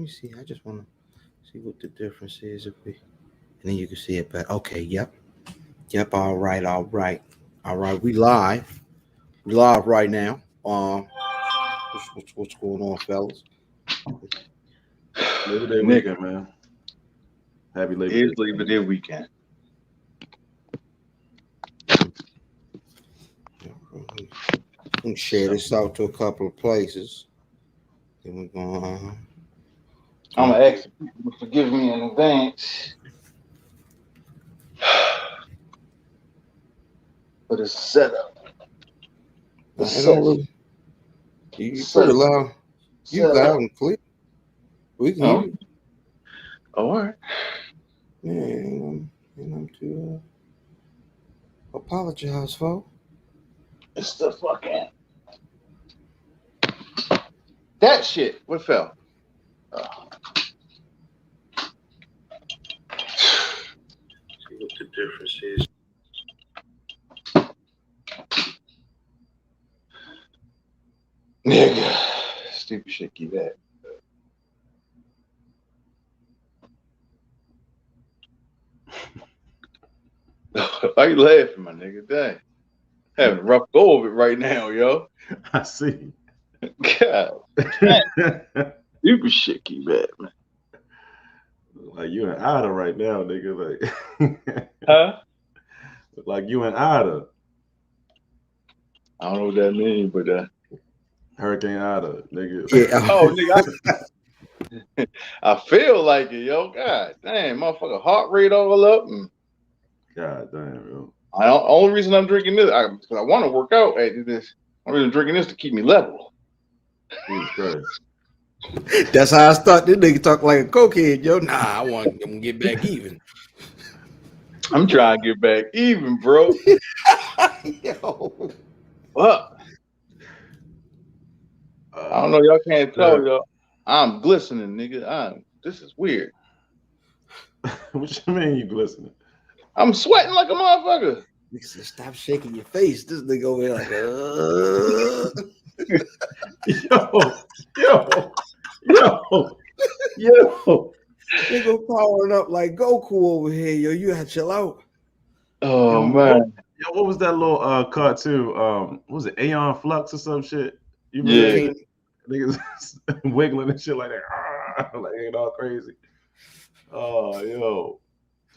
me see. I just want to see what the difference is if we, and then you can see it. But okay, yep, yep. All right, all right, all right. We live. We live right now. What's going on, fellas? Labor Day Nick, weekend, man. Happy Labor is Day. Labor Day weekend. We can share this out to a couple of places. Then we're I'm gonna gonna ask people to forgive me in advance for the setup. The I don't set, really. You pretty setup, loud. You loud setup. and clear. We can hear Oh, you. all right. Yeah, ain't to apologize for. It's the fucking that shit. What fell? Uh, See what the difference is. nigga, stupid shit. Keep that. Why you laughing, my nigga? Dang, having a rough go of it right now, yo. I see. God, dang, stupid shit. Keep that, man. Like you and Ida right now, nigga. Like, Huh? like you and Ida, I don't know what that means, but Hurricane Ida, nigga. Yeah. oh, nigga, I feel like it, yo. God damn, motherfucker, heart rate all up. And God damn, yo. only reason I'm drinking this, because I want to work out after this. I'm really drinking this to keep me level. Jesus Christ. That's how I start. This nigga talk like a cokehead, yo. Nah, I want them to get back even. I'm trying to get back even, bro. Yo. Fuck. I don't know. Y'all can't Uh, tell, y'all. I'm glistening, nigga. This is weird. what you mean you glistening? I'm sweating like a motherfucker. Nigga said, stop shaking your face. This nigga over here Yo, yo, yo, yo. nigga powering up like Goku over here, yo. You gotta chill out. Oh What, man. yo, what was that little cartoon? What was it Aeon Flux or some shit? You He remember that Yeah. came. shit? Niggas wiggling and shit like that. Like ain't all crazy. Oh, yo.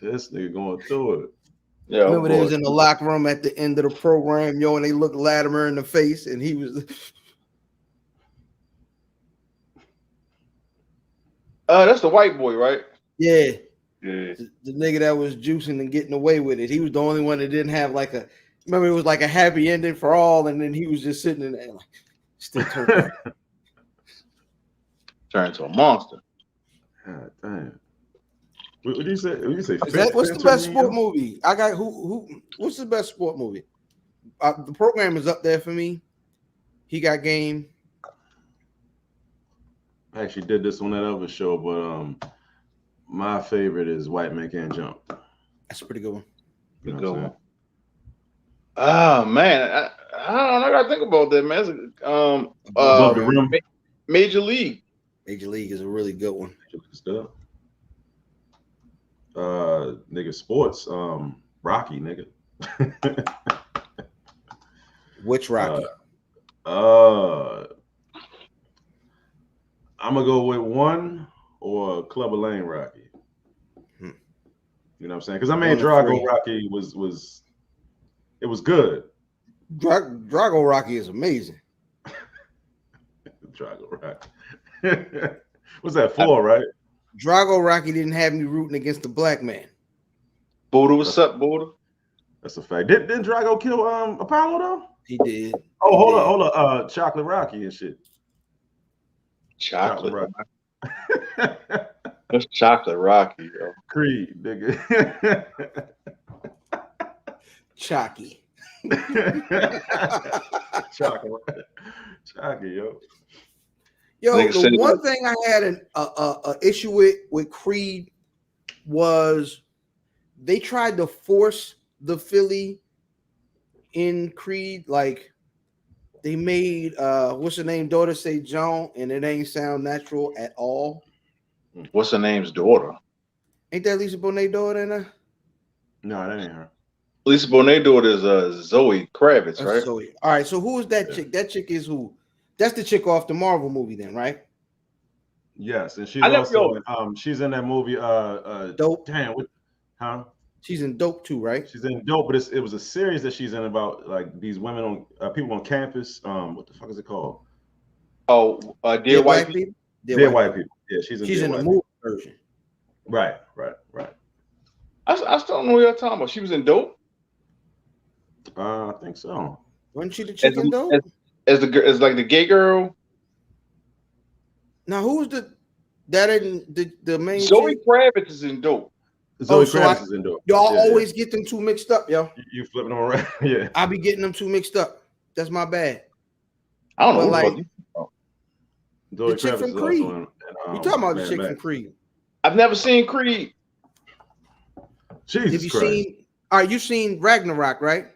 This nigga going through it. Yeah, Remember they boy. was in the locker room at the end of the program, yo, and they looked Latimer in the face, and he was That's the white boy, right? yeah. Yeah. The nigga that was juicing and getting away with it. He was the only one that didn't have like a remember it was like a happy ending for all, and then he was just sitting in there like still turned up. Turned into a monster. God damn. What did you say? What did you say? Is that what's the Fencer best sport Neo? movie? I got who what's the best sport movie? The program is up there for me. He got game. I actually did this on that other show, but my favorite is White Man Can't Jump. That's a pretty good one. You The know good what I'm one. saying? Ah man, I don't know. I gotta think about that, man. Above the rim. Major League. Major League is a really good one. Stuff. Nigga, sports. Rocky, nigga. Which Rocky? uh, I'm gonna go with one or Clubber Lane Rocky. Hmm. You know what I'm saying? Because I mean, One of Drago three. Rocky was it was good. Drago Rocky is amazing. Drago Rocky. What's that for, right? Drago Rocky didn't have me rooting against the black man. Buddha, what's up, Buddha? That's a fact. Didn't Drago kill Apollo though? He did. Oh, He hold did. on, hold on. Chocolate Rocky and shit. Chocolate. Rocky. That's chocolate Rocky, yo. Creed, nigga. Chalky. Chocolate. Chocolate, yo. Yo, Nigga the said one thing I had an issue with Creed was they tried to force the Philly in Creed. Like they made what's her name, daughter say Joan, and it ain't sound natural at all. What's her name's daughter? Ain't that Lisa Bonet daughter in there? No, that ain't her. Lisa Bonet daughter is Zoe Kravitz, That's right? Zoe. All right, so who is that chick? That chick is who? That's the chick off the Marvel movie, then, right? Yes, and she's I never- also she's in that movie. Dope. Damn, huh? She's in Dope too, right? She's in Dope, but it was a series that she's in about like these women on people on campus. What the fuck is it called? Oh, Dear White People. Dear White People. Yeah, she's in the White movie version. Right. I still don't know what you're talking about. She was in Dope. I think so. Wasn't she the chick in Dope? As like the gay girl. Now, who's the main? Zoe chick? Kravitz is in Dope. Zoe so Kravitz is in Dope. Y'all Yeah, always get them two mixed up, yo. You flipping them around? Yeah. I be getting them two mixed up. That's my bad. I don't know. But Who like, Zoe the chick Kravitz from is Creed. also in You talking about the Mad chick Max. from Creed? I've never seen Creed. Jesus Have you Christ. seen? All right, you seen Ragnarok, right?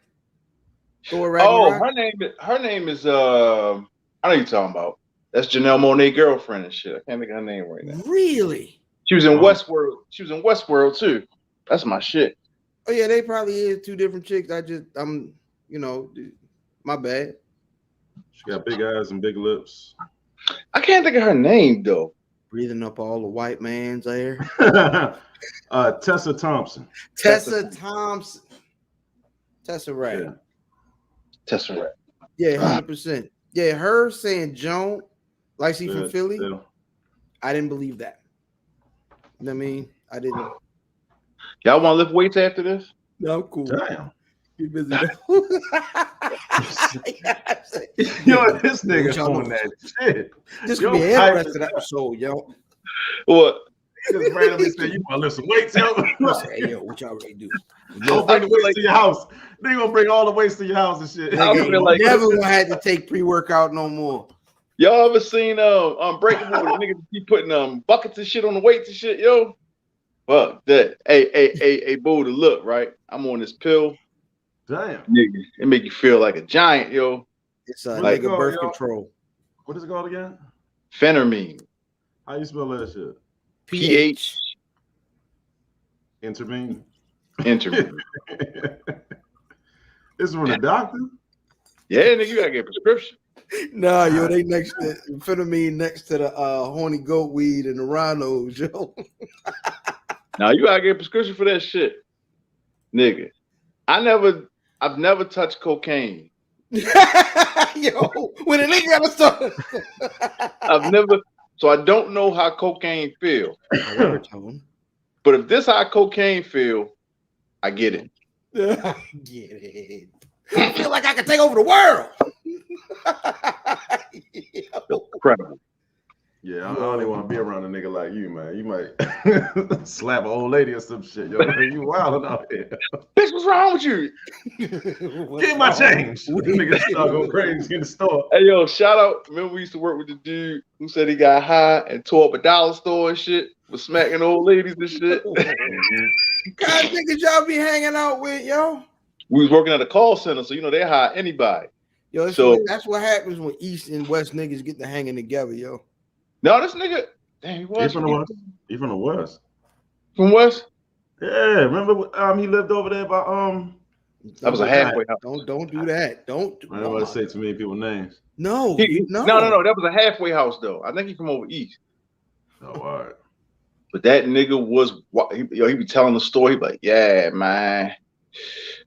Thor Oh, Ragnarok. her name is I know you're talking about. That's Janelle Monáe's girlfriend and shit. I can't think of her name right now. Really? She was in Oh. Westworld. She was in Westworld too. That's my shit. Oh yeah, they probably is two different chicks. I'm, my bad. She got big eyes and big lips. I can't think of her name though. Breathing up all the white man's air. Tessa Thompson. Tessa Thompson. Tessa Ray. Yeah. Tesseract. Yeah, 100%. Yeah, her saying Joan, like she from Yeah, Philly. yeah. I didn't believe that. You know what I mean? I didn't. Y'all want to lift weights after this? No, I'm cool. Damn. You busy now? Yo, this What nigga y'all on doing? that shit. This Yo, could be an hype interesting episode, yo. What? He just randomly said, "You want to lift some weights, yo?" Hey, yo, what y'all ready to do? Don't bring the weights to your house. They gonna bring all the weights to your house and shit. I Nigga, feel like- never gonna have to take pre-workout no more. Y'all ever seen Unbreakable where the niggas keep putting buckets of shit on the weights and shit, yo? Fuck that. Hey, boo, to look, right? I'm on this pill. Damn. Nigga, it make you feel like a giant, yo. It's Like, nigga birth yo. control. What is it called again? Phenermine. How you spell that shit? PH. Intervene. Intervene. This is from the doctor. Yeah, nigga, you gotta get a prescription. Nah, yo, they next to amphetamine next to the horny goat weed and the rhinos, yo. Now you gotta get a prescription for that shit. Nigga. I've never touched cocaine. Yo, when a nigga gotta start. So I don't know how cocaine feel. Overtone. But if this how cocaine feel, I get it. I get it. I feel like I can take over the world. Yo. Incredible. Yeah, I don't even want to be around a nigga like you, man. You might slap an old lady or some shit. Yo, you wilding out here. Bitch, what's wrong with you? Get my change. The nigga start going crazy in the store. Hey, yo, shout out. Remember we used to work with the dude who said he got high and tore up a dollar store and shit, was smacking old ladies and shit. God niggas y'all be hanging out with, yo. We was working at a call center, so you know they hire anybody. Yo, that's what happens when East and West niggas get to hanging together, yo. No, this nigga, damn, he He was from the West. He from the West. from West. Yeah, remember he lived over there by That was a halfway house. Don't do that. Don't. I don't want to say too many people's names. No, No. That was a halfway house though. I think he from over east. Oh, all right. But that nigga was, he be telling the story. He be like, yeah, man,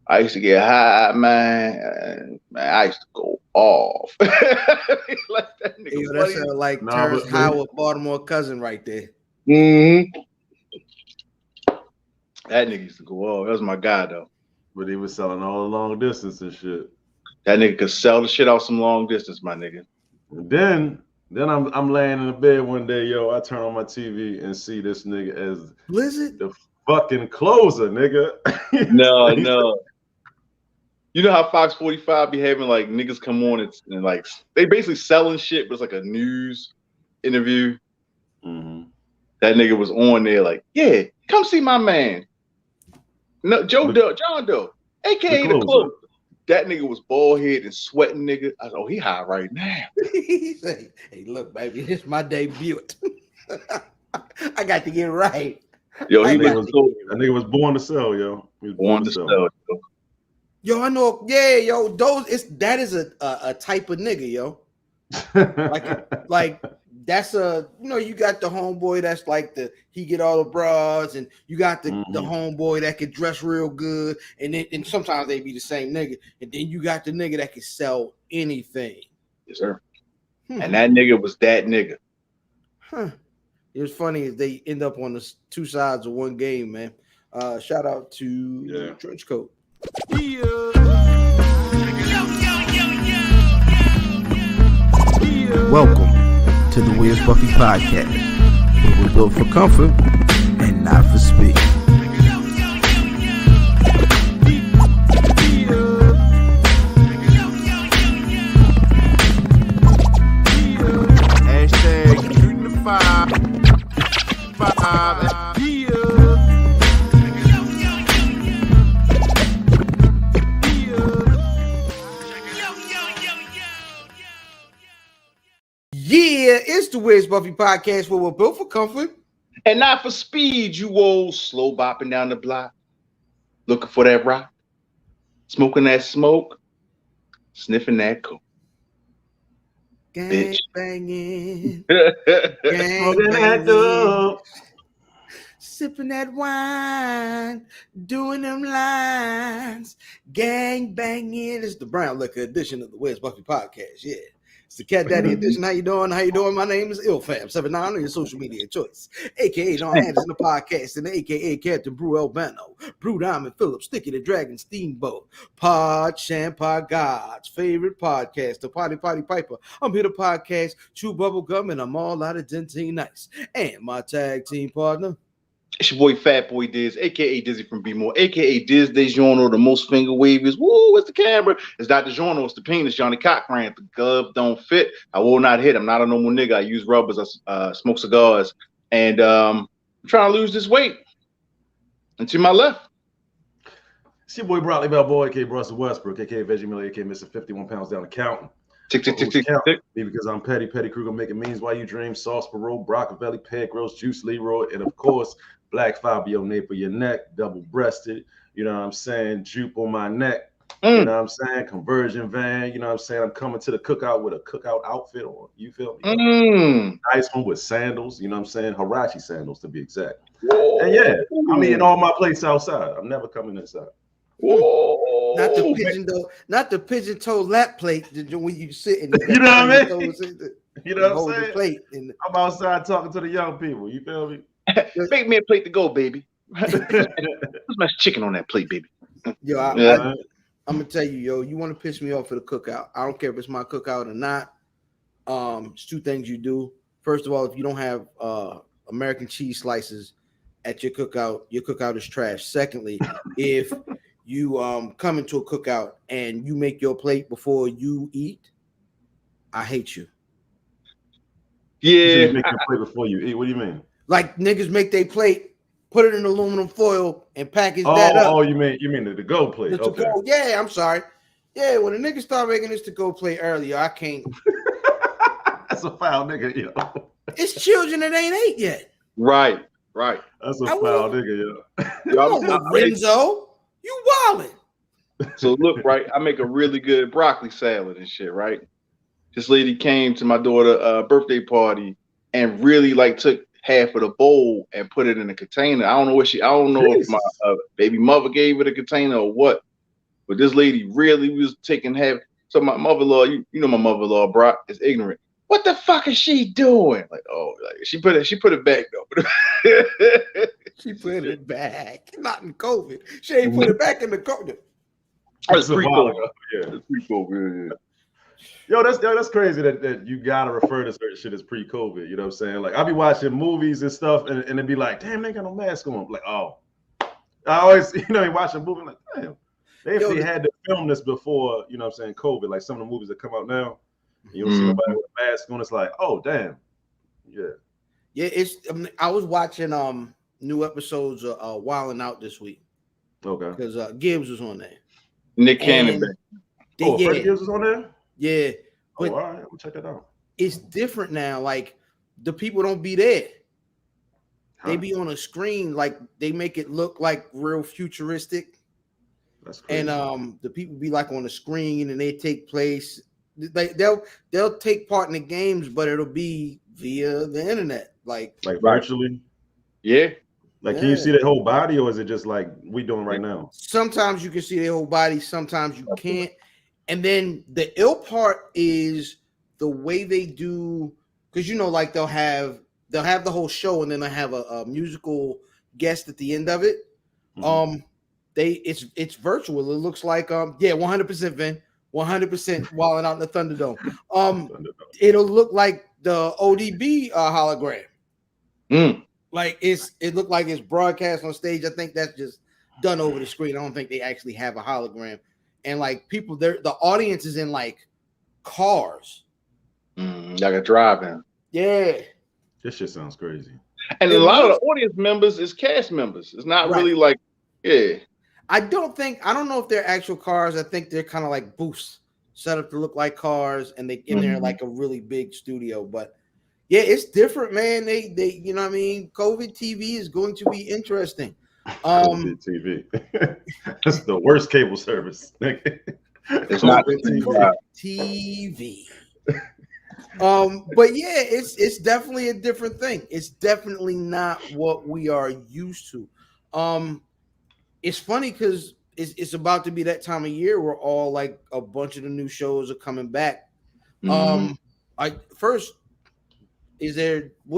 I used to get high, man. I used to go off. Like that nigga. Yo, that's like Nah, Terrence but- Howard, Baltimore cousin right there. Mm-hmm. That nigga used to go off. That was my guy though. But he was selling all the long distance and shit. That nigga could sell the shit out some long distance, my nigga. And then I'm laying in the bed one day, yo. I turn on my TV and see this nigga as Blizzard? the fucking closer, nigga. No. You know how Fox 45 be having like niggas come on and like they basically selling shit, but it's like a news interview. Mm-hmm. That nigga was on there like, yeah, come see my man. No, John Doe, aka the closer. That nigga was bald head and sweating, nigga. I said, oh, he high right now. He say, hey, look, baby, this is my debut. I got to get right. Yo, I he got was to so get That nigga was born to sell, yo. He was on the stuff. Yo, I know. Yeah, yo, that is a type of nigga, yo. Like that's you got the homeboy that's like he get all the bras, and you got the homeboy that can dress real good, and sometimes they be the same nigga, and then you got the nigga that can sell anything. Yes, sir. And that nigga was that nigga. Huh. It was funny as they end up on the two sides of one game, man. Shout out to Trenchcoat. Welcome to the Where's Buffy podcast, where we're built for comfort and not for speed. Hashtag shooting the five. Yeah, it's the Where's Buffy podcast, where we're built for comfort and not for speed, you old slow bopping down the block, looking for that rock, smoking that smoke, sniffing that coke. Gang banging, sipping that wine, doing them lines, gang banging. It's the brown liquor edition of the Where's Buffy podcast. Yeah, it's the Cat Daddy edition. How you doing? My name is IlFam79 on your social media choice, aka Don Anderson, the podcast, and aka Captain Brew Albano, Brew Diamond Phillips, Sticky the Dragon Steamboat, Pod Champa God's favorite podcast, the Potty Piper. I'm here to podcast, chew bubble gum, and I'm all out of Dentine Nice. And my tag team partner, it's your boy Fat Boy Diz, aka Dizzy from B More, aka Diz DeJourno, the most finger wavers. Woo, it's the camera. It's Dr. Journo, it's the penis, Johnny Cochran. The glove don't fit. I will not hit. I'm not a normal nigga. I use rubbers. I smoke cigars. And I'm trying to lose this weight. And to my left, it's your boy Broccoli Balboa, aka Russell Westbrook, aka Veggie Miller, aka Mr. 51 pounds down the counting. Tick. Because I'm Petty Kruger, making means while you dream. Sauce Parole, Brockavelli, Peg Roast, Juice Leroy, and of course, Black Fabio nape of your neck, double-breasted. You know what I'm saying? Jupe on my neck. You know what I'm saying? Conversion van. You know what I'm saying? I'm coming to the cookout with a cookout outfit on. You feel me? Nice one with sandals. You know what I'm saying? Hirachi sandals to be exact. Whoa. And yeah, I'm eating all my plates outside. I'm never coming inside. Whoa. Not the pigeon toe lap plate when you sit in. You know what I mean? You know what I'm saying? Plate I'm outside talking to the young people. You feel me? Make me a plate to go, baby. There's much chicken on that plate, baby. Yo, I'm gonna tell you, yo, you want to piss me off for the cookout. I don't care if it's my cookout or not. It's two things you do. First of all, if you don't have American cheese slices at your cookout is trash. Secondly, if you come into a cookout and you make your plate before you eat, I hate you. Yeah. You make your plate before you eat. What do you mean? Like niggas make their plate, put it in aluminum foil, and package that up. Oh, you mean the to-go plate? The okay. to-go, yeah, I'm sorry. Yeah, when a nigga start making this to-go plate earlier, I can't. That's a foul nigga, yo. It's children that ain't ate yet. Right. That's a foul nigga, yo. Lorenzo, you wildin'. So look, right, I make a really good broccoli salad and shit, right? This lady came to my daughter's birthday party and really took half of the bowl and put it in a container. I don't know if my baby mother gave it a container or what, but this lady really was taking half. So my mother-in-law, you know my mother-in-law, Brock, is ignorant. What the fuck is she doing? She put it back though. She put it back. Not in COVID. She ain't put it back in the COVID. That's pre-COVID. Yeah. It's pre-COVID. Yeah. Yo, that's crazy that you gotta refer to certain shit as pre-COVID. You know what I'm saying? Like, I'll be watching movies and stuff, and it'd be like, damn, they got no mask on. Like, oh. I always, you watch a movie, like, damn. They had to film this before, you know what I'm saying, COVID. Like some of the movies that come out now, you don't see nobody with a mask on. It's like, oh, damn. Yeah. Yeah, I was watching new episodes of Wildin' Out this week. Okay. Because Gibbs was on there. Nick Cannon. Freddie Gibbs was on there? Yeah. But all right, I'm gonna check that out. It's different now. Like the people don't be there. they be on a screen, like they make it look like real futuristic. That's crazy. And the people be like on the screen, and they take place. They'll take part in the games, but it'll be via the internet, like virtually. Yeah. Like, can you see their whole body, or is it just like we doing right now? Sometimes you can see their whole body, sometimes you can't. And then the ill part is the way they do, because like they'll have the whole show, and then they have a musical guest at the end of it. Mm-hmm. It's virtual. It looks like 100% Vin, 100% Wilding Out in the Thunderdome. It'll look like the ODB hologram. Like it looked like it's broadcast on stage. I think that's just done over the screen. I don't think they actually have a hologram. And like people there, the audience is in like cars. Like a drive-in. Yeah. This shit sounds crazy. And a lot of the audience members is cast members. It's not really like, I don't know if they're actual cars. I think they're kind of like booths set up to look like cars, and they in there like a really big studio. But yeah, it's different, man. They you know what I mean? COVID TV is going to be interesting. COVID TV. That's the worst cable service. It's not TV. But yeah, it's definitely a different thing. It's definitely not what we are used to. It's funny because it's about to be that time of year where all like a bunch of the new shows are coming back. What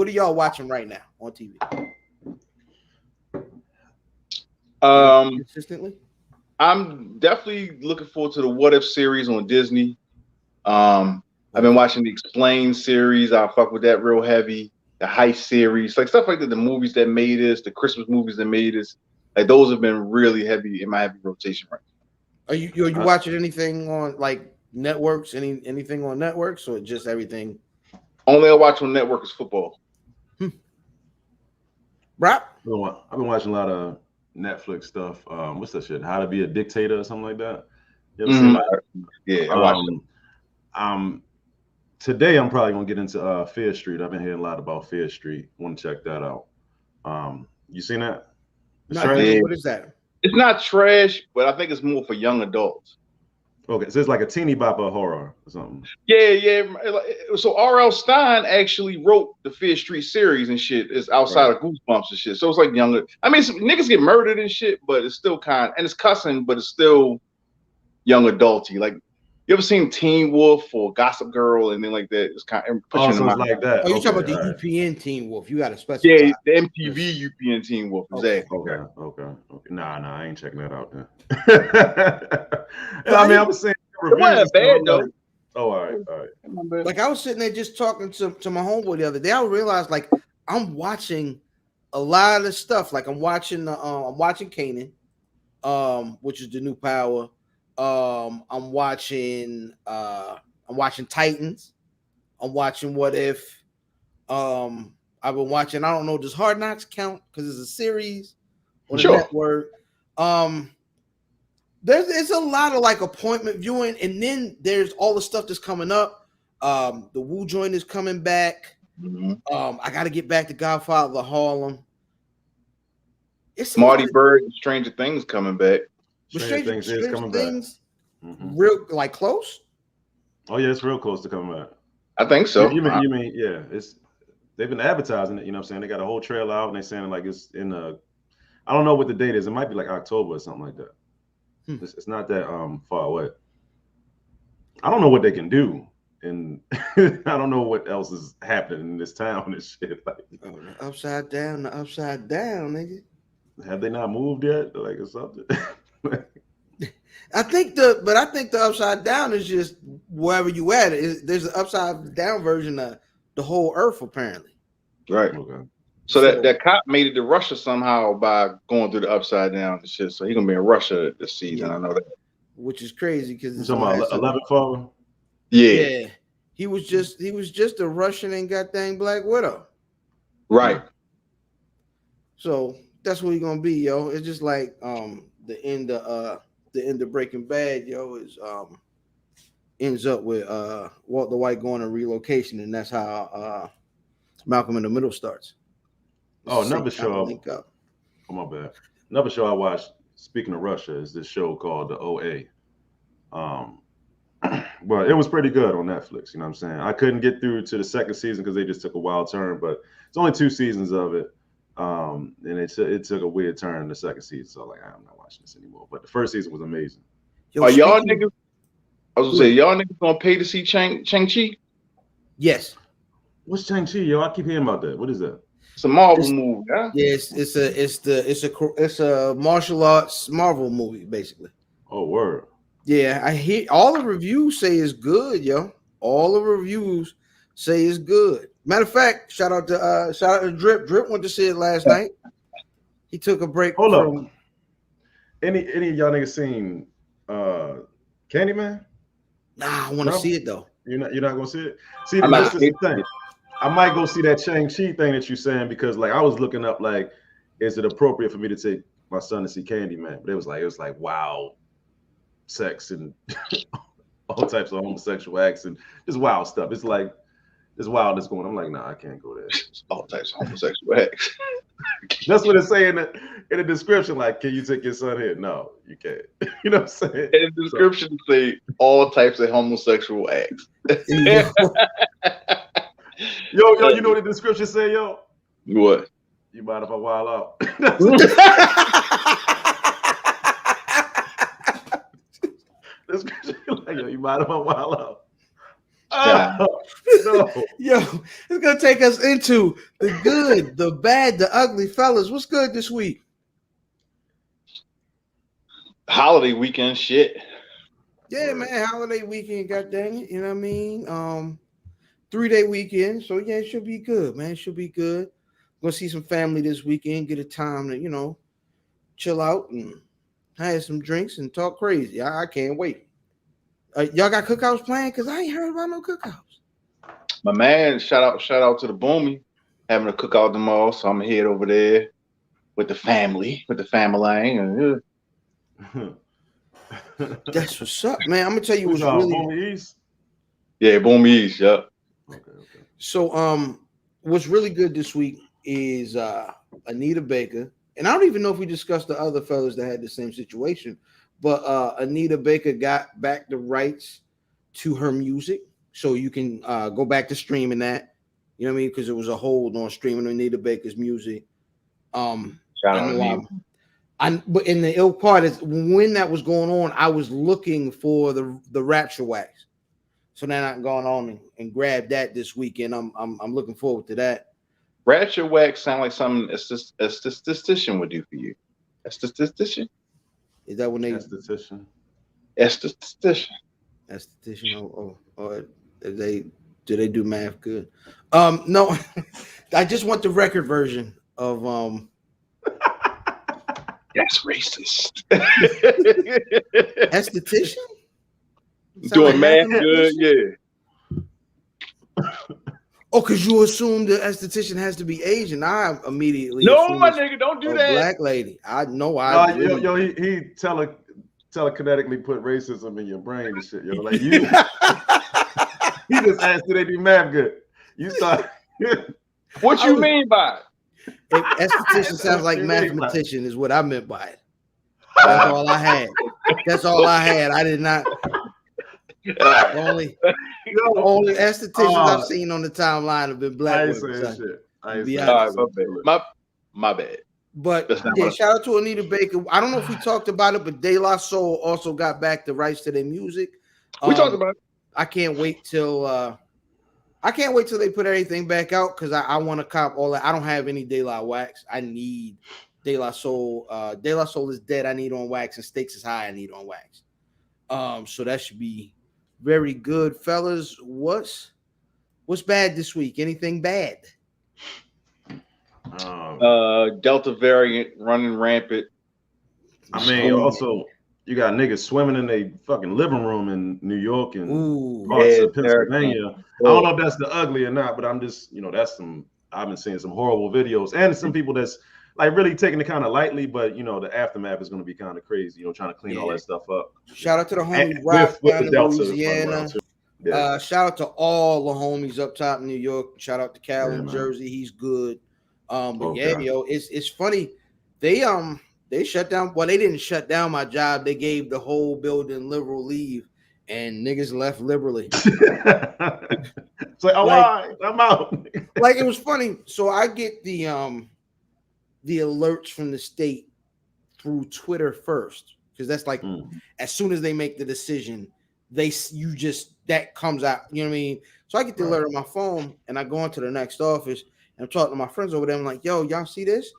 are y'all watching right now on TV? Consistently? I'm definitely looking forward to the What If series on Disney. I've been watching the Explain series. I fuck with that real heavy. The Heist series, like stuff like that. The movies that made us, the Christmas movies that made us, like those have been really heavy in my heavy rotation right now. Are you watching anything on like networks? Anything on networks, or just everything? Only I watch on network is football. Rob? I've been watching a lot of Netflix stuff. What's that shit? How to Be a Dictator or something like that. You ever seen that? Yeah, I watched it. Today I'm probably gonna get into Fear Street. I've been hearing a lot about Fear Street. Want to check that out. You seen that? What is that? It's not trash, but I think it's more for young adults. Okay, so it's like a teeny bopper horror or something. Yeah. So R.L. Stein actually wrote the Fear Street series and shit. It's outside of Goosebumps and shit. So it's like younger. I mean, niggas get murdered and shit, but it's still and it's cussing, but it's still young adulty. Like, you ever seen Teen Wolf or Gossip Girl and then like that? It's kind of so it's like that. Oh, you talking about the UPN Teen Wolf? You got to specify. Yeah, the MTV UPN Teen Wolf. Exactly. Okay. Nah, I ain't checking that out then. I mean, I'm saying it wasn't bad though. Oh, all right. Like I was sitting there just talking to my homeboy the other day. I realized like I'm watching a lot of stuff. Like I'm watching Kanan, which is the new Power. I'm watching Titans. I'm watching What If. I've been watching. I don't know. Does Hard Knocks count because it's a series on the network? There's a lot of like appointment viewing, and then there's all the stuff that's coming up. The Wu joint is coming back. I got to get back to Godfather of Harlem. It's Marty Bird and Stranger Things coming back. Stranger Things is coming back. Real like close? Oh yeah, it's real close to coming back. I think so. You mean yeah? They've been advertising it. You know what I'm saying? They got a whole trailer out and they're saying like it's in I don't know what the date is. It might be like October or something like that. It's not that far away. I don't know what they can do, and I don't know what else is happening in this town and shit. Like, the upside down, nigga. Have they not moved yet? Like or something? I think the upside down is just wherever you at. There's an upside down version of the whole earth, apparently. Right. Okay. So that cop made it to Russia somehow by going through the upside down and shit. So he's gonna be in Russia this season. I know that. Which is crazy because it's about 11 father. Yeah. He was just a Russian and goddamn Black Widow. Right. So that's what he's gonna be, yo. It's just like the end of Breaking Bad, yo, is ends up with Walter White going on relocation, and that's how Malcolm in the Middle starts. Oh, It's the another same time to show. link up. Oh, my bad. Another show I watched, speaking of Russia, is this show called The OA. Well, it was pretty good on Netflix. You know what I'm saying? I couldn't get through to the second season because they just took a wild turn, but it's only 2 seasons of it. And it took a weird turn in the second season. So like, I'm not watching this anymore. But the first season was amazing. Yo, Are y'all speaking- niggas? I was gonna say, y'all niggas gonna pay to see Shang-Chi? Yes. What's Shang-Chi, yo? I keep hearing about that. What is that? It's a Marvel It's- movie, huh? Yes, it's a martial arts Marvel movie, basically. Oh, word. Yeah, I hear all the reviews say it's good, yo. All the reviews say it's good. Matter of fact, shout out to Drip. Drip went to see it last night. He took a break. Hold from up. Any of y'all niggas seen Candyman? Nah, I want to No? see it though. You're not gonna see it? See, I'm this not- is the thing. I might go see that Shang-Chi thing that you're saying because like I was looking up like, is it appropriate for me to take my son to see Candyman? But it was like wow, sex and all types of homosexual acts and just wild stuff. It's like there's wildness going. I'm like, nah, I can't go there. All types of homosexual acts. That's what it's saying in the description. Like, can you take your son here? No, you can't. You know what I'm saying? In the description, say all types of homosexual acts. Yo, you know what the description say, yo? What? You mind if I wild out? Description like, yo, you mind if I wild out? Yeah. Oh, no. Yo, it's gonna take us into the good, the bad, the ugly, fellas. What's good this week? Holiday weekend shit. Yeah, man, holiday weekend, god dang it, you know what I mean? 3-day weekend, so yeah, it should be good, man. It should be good. Gonna see some family this weekend, get a time to, you know, chill out and have some drinks and talk crazy. I can't wait. Y'all got cookouts planned? Because I ain't heard about no cookouts. My man, shout out to the Boomy, having a cookout tomorrow, so I'm gonna head over there with the family. And, That's what's up, man. I'm gonna tell you what's Who's really Boomy East? yeah, Boomy East, yeah. Okay. so. What's really good this week is Anita Baker, and I don't even know if we discussed the other fellas that had the same situation, but Anita Baker got back the rights to her music, so you can go back to streaming that. You know what I mean? Because it was a hold on streaming Anita Baker's music. Shout I out know to but in the ill part is when that was going on, I was looking for the Rapture wax. So then I gone on and grabbed that this weekend. I'm looking forward to that. Ratchet wax sound like something a statistician would do for you. A statistician? Is that when they Esthetician. A statistician. esthetician or do they do math good? No, I just want the record version of That's racist. esthetician. Doing math mathematician? good, yeah. Oh, because you assume the esthetician has to be Asian. I immediately No, assume my it's nigga, don't do a that. black lady. I know. I really- He telekinetically put racism in your brain and shit, yo. Like you, he just asked, do they do math good? You thought What I you was- mean by it? esthetician sounds like mathematician is what I meant by it. That's all I had. That's all I had. I did not. Only estheticians I've seen on the timeline have been I black ain't women. saying So. shit. I ain't Be saying All right, shit. my bad. But That's not yeah, what- shout out to Anita Baker. I don't know if we talked about it, but De La Soul also got back the rights to their music. We talked about it. I can't wait till they put everything back out because I want to cop all that. I don't have any De La wax. I need De La Soul. De La Soul is dead. I need on wax, and Stakes is high. I need on wax. So that should be very good, fellas. What's bad this week? Anything bad? Delta variant running rampant. I mean, also you got niggas swimming in their fucking living room in New York and Ooh, parts Yeah, of Pennsylvania. I don't know if that's the ugly or not, but I'm just, that's I've been seeing some horrible videos and some people that's like really taking it kind of lightly, but the aftermath is going to be kind of crazy, trying to clean all that stuff up. shout out to the homie And Rock with down the in Delta as Louisiana. well, too. Yeah. Shout out to all the homies up top in New York. Shout out to Cal Yeah, in man. Jersey. He's good. But yeah, yo, it's funny. They shut down. Well, they didn't shut down my job. They gave the whole building liberal leave, and niggas left liberally. It's like, why? I'm out. Like it was funny. So I get the alerts from the state through Twitter first, because that's like as soon as they make the decision, that comes out. You know what I mean? So I get the alert on my phone, and I go into the next office, and I'm talking to my friends over there. I'm like, yo, y'all see this?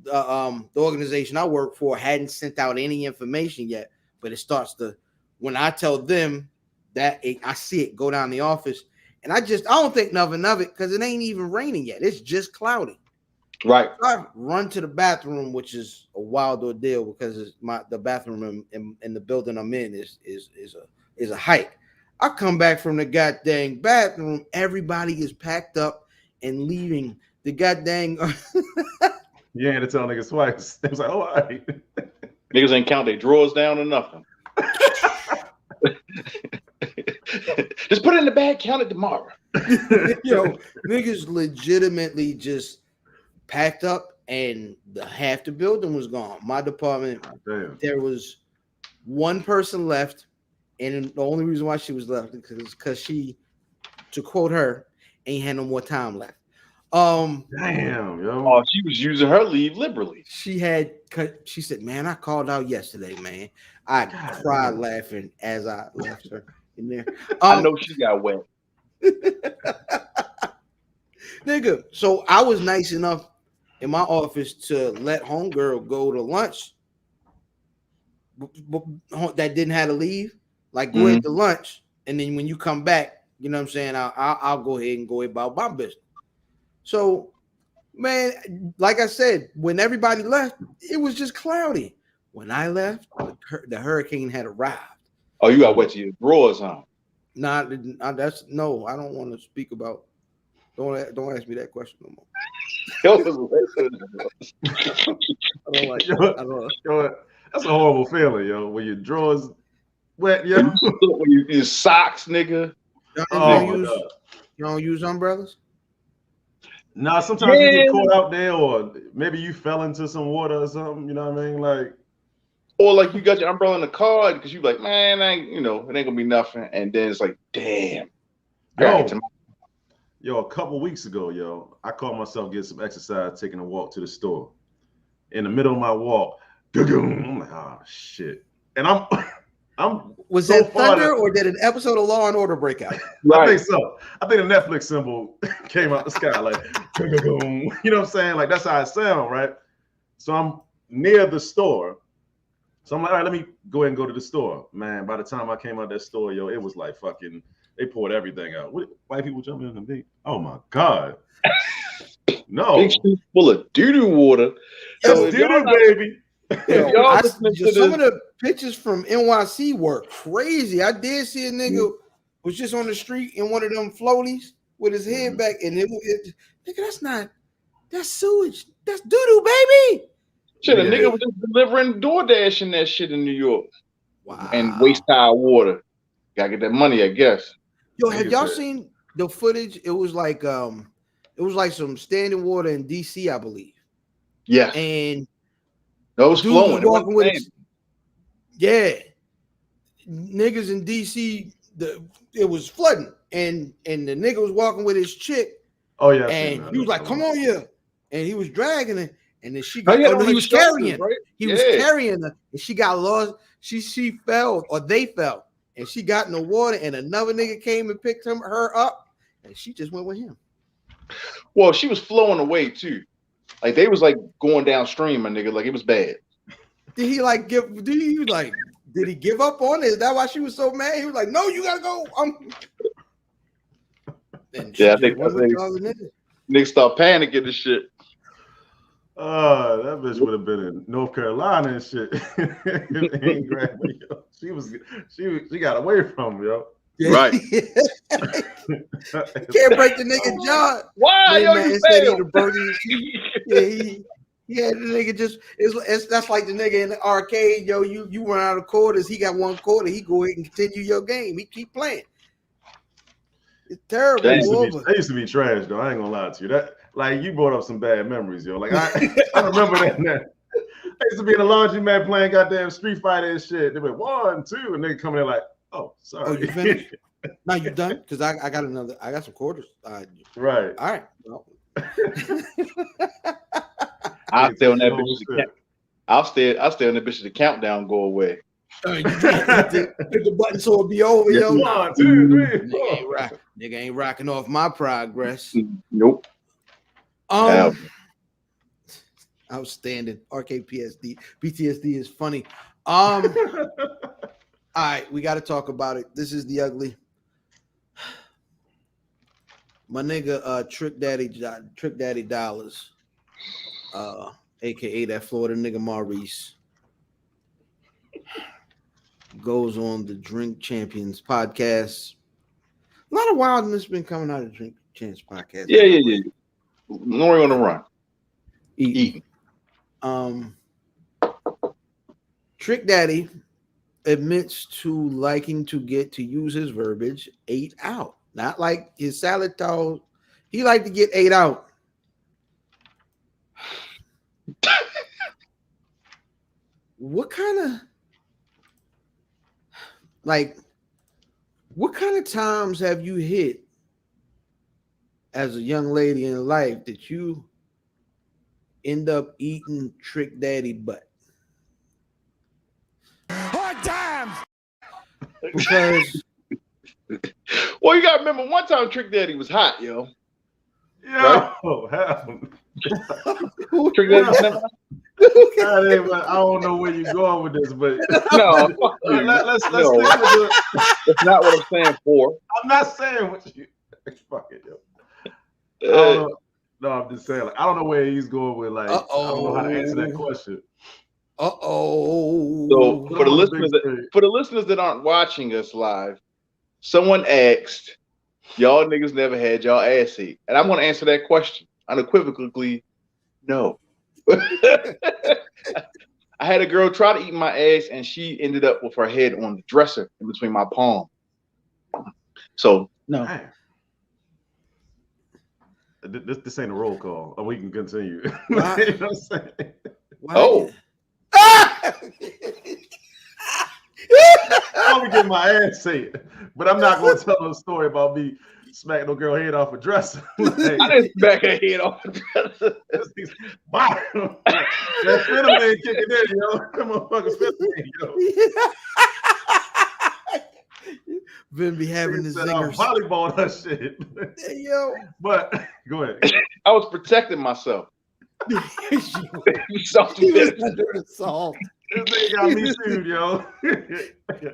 The organization I work for hadn't sent out any information yet, but it starts to, when I tell them that I see it go down the office, and I don't think nothing of it because it ain't even raining yet. It's just cloudy. Right. So I run to the bathroom, which is a wild ordeal because the bathroom in the building I'm in is a hike. I come back from the goddamn bathroom, everybody is packed up and leaving the goddamn. You ain't had to tell niggas twice. It was like, all right. Niggas ain't count their drawers down or nothing. Just put it in the bag, count it tomorrow. Yo, niggas legitimately just packed up and half the building was gone. My department, there was one person left, and the only reason why she was left is because she, to quote her, ain't had no more time left. Damn, yo. Oh, she was using her leave liberally. She said, man, I called out yesterday, man. I cried laughing as I left her in there. I know she got wet. Nigga, so I was nice enough in my office to let homegirl go to lunch that didn't have to leave. Like, go ahead to lunch, and then when you come back, you know what I'm saying, I'll go ahead and go about my business. So, man, like I said, when everybody left, it was just cloudy. When I left, the hurricane had arrived. Oh, you got wet to your drawers, huh? I don't want to speak about. Don't ask me that question no more. I don't like. Yo, that's a horrible feeling, yo. When your drawers wet, yo. When your socks, nigga. You don't use umbrellas? Nah, sometimes you get caught out there, or maybe you fell into some water or something. You know what I mean? Like, or like you got your umbrella in the car because you like, man, it ain't gonna be nothing. And then it's like, damn. Yo, a couple weeks ago, yo, I caught myself getting some exercise, taking a walk to the store. In the middle of my walk, I'm like, oh shit. And I'm was so that thunder or did an episode of Law and Order break out? Right. I think so. I think the Netflix symbol came out the sky, like, you know what I'm saying? Like, that's how it sounds, right? So I'm near the store. So I'm like, all right, let me go ahead and go to the store. Man, by the time I came out that store, yo, it was like fucking, they poured everything out. White people jumping in the beat. Oh my God. No. Big shoes full of doo-doo water. So doo-doo, baby. Some of the pictures from NYC were crazy. I did see a nigga was just on the street in one of them floaties with his head back, and nigga, that's sewage. That's doo-doo, baby. Shit, a nigga was just delivering DoorDash and that shit in New York. Wow. And waste our water. Gotta get that money, I guess. Yo, have y'all seen the footage? It was like some standing water in DC, I believe. Yeah. And no, it was flowing. Walking with yeah. Niggas in DC, it was flooding. And the nigga was walking with his chick. Oh, yeah. And he was like, come on here. And he was dragging her. And then she he was carrying, right? He was carrying her, and she got lost. She fell, or they fell, and she got in the water. And another nigga came and picked her up, and she just went with him. Well, she was flowing away too. Like they was like going downstream, my nigga. Like it was bad. Did he give up on it? Is that why she was so mad? He was like, "No, you gotta go." Yeah, I think niggas start panicking and shit. That bitch would have been in North Carolina and shit. Ain't grabbed me, yo. She got away from me, yo. Right. Can't break the nigga jaw. Why? Yo, you failed. He had the nigga just that's like the nigga in the arcade, yo. You run out of quarters, he got one quarter, he go ahead and continue your game. He keep playing. It's terrible. That used to be trash, though. I ain't gonna lie to you. Like you brought up some bad memories, yo. Like I remember that now. I used to be in a laundromat playing goddamn Street Fighter and shit. They went 1, 2, and they come in like, oh, sorry. Oh, you finished? Now you done? Because I got some quarters. Right. All right. Well. I'll stay on that bitch. I'll stay on that bitch to the countdown go away. You hit the button so it'll be over, yo. 1, 2, 3, 4. Nigga ain't rocking off my progress. Nope. Outstanding. RKPSD. PTSD is funny. All right, we got to talk about it. This is the ugly. My nigga, Trick Daddy Dollars, aka that Florida nigga Maurice, goes on the Drink Champions podcast. A lot of wildness been coming out of the Drink Champions podcast. Yeah. Nori on the run. Eating. Trick Daddy admits to liking to get, to use his verbiage, 8 out. Not like his salad toast. He like to get 8 out. What kind of times have you hit as a young lady in life that you end up eating Trick Daddy butt? Hard times. Because well, you gotta remember one time Trick Daddy was hot, yo. Yeah. Right? Trick Daddy was never hot. I don't know where you're going with this, but no, let's stick with it. That's not what I'm saying for. I'm not saying what you fuck it, yo. No, I'm just saying, like, I don't know where he's going with, like, I don't know how to answer that question. So for the listeners that aren't watching us live, someone asked, y'all niggas never had y'all ass ate. And I'm gonna answer that question unequivocally, no. I had a girl try to eat my ass and she ended up with her head on the dresser in between my palm. So no. Man. This ain't a roll call. We can continue. You know what I'm saying? Oh. I'm gonna get my ass ate, but I'm not gonna tell a story about me smacking no girl head off a dresser. Like, I didn't smack her head off a dresser. That cinnamon kicking in, yo. That motherfucker's cinnamon, yo. Been be having this zingers. Volleyball that shit. Hey, yo. But go ahead. I was protecting myself. He was under assault. This nigga got me sued, yo.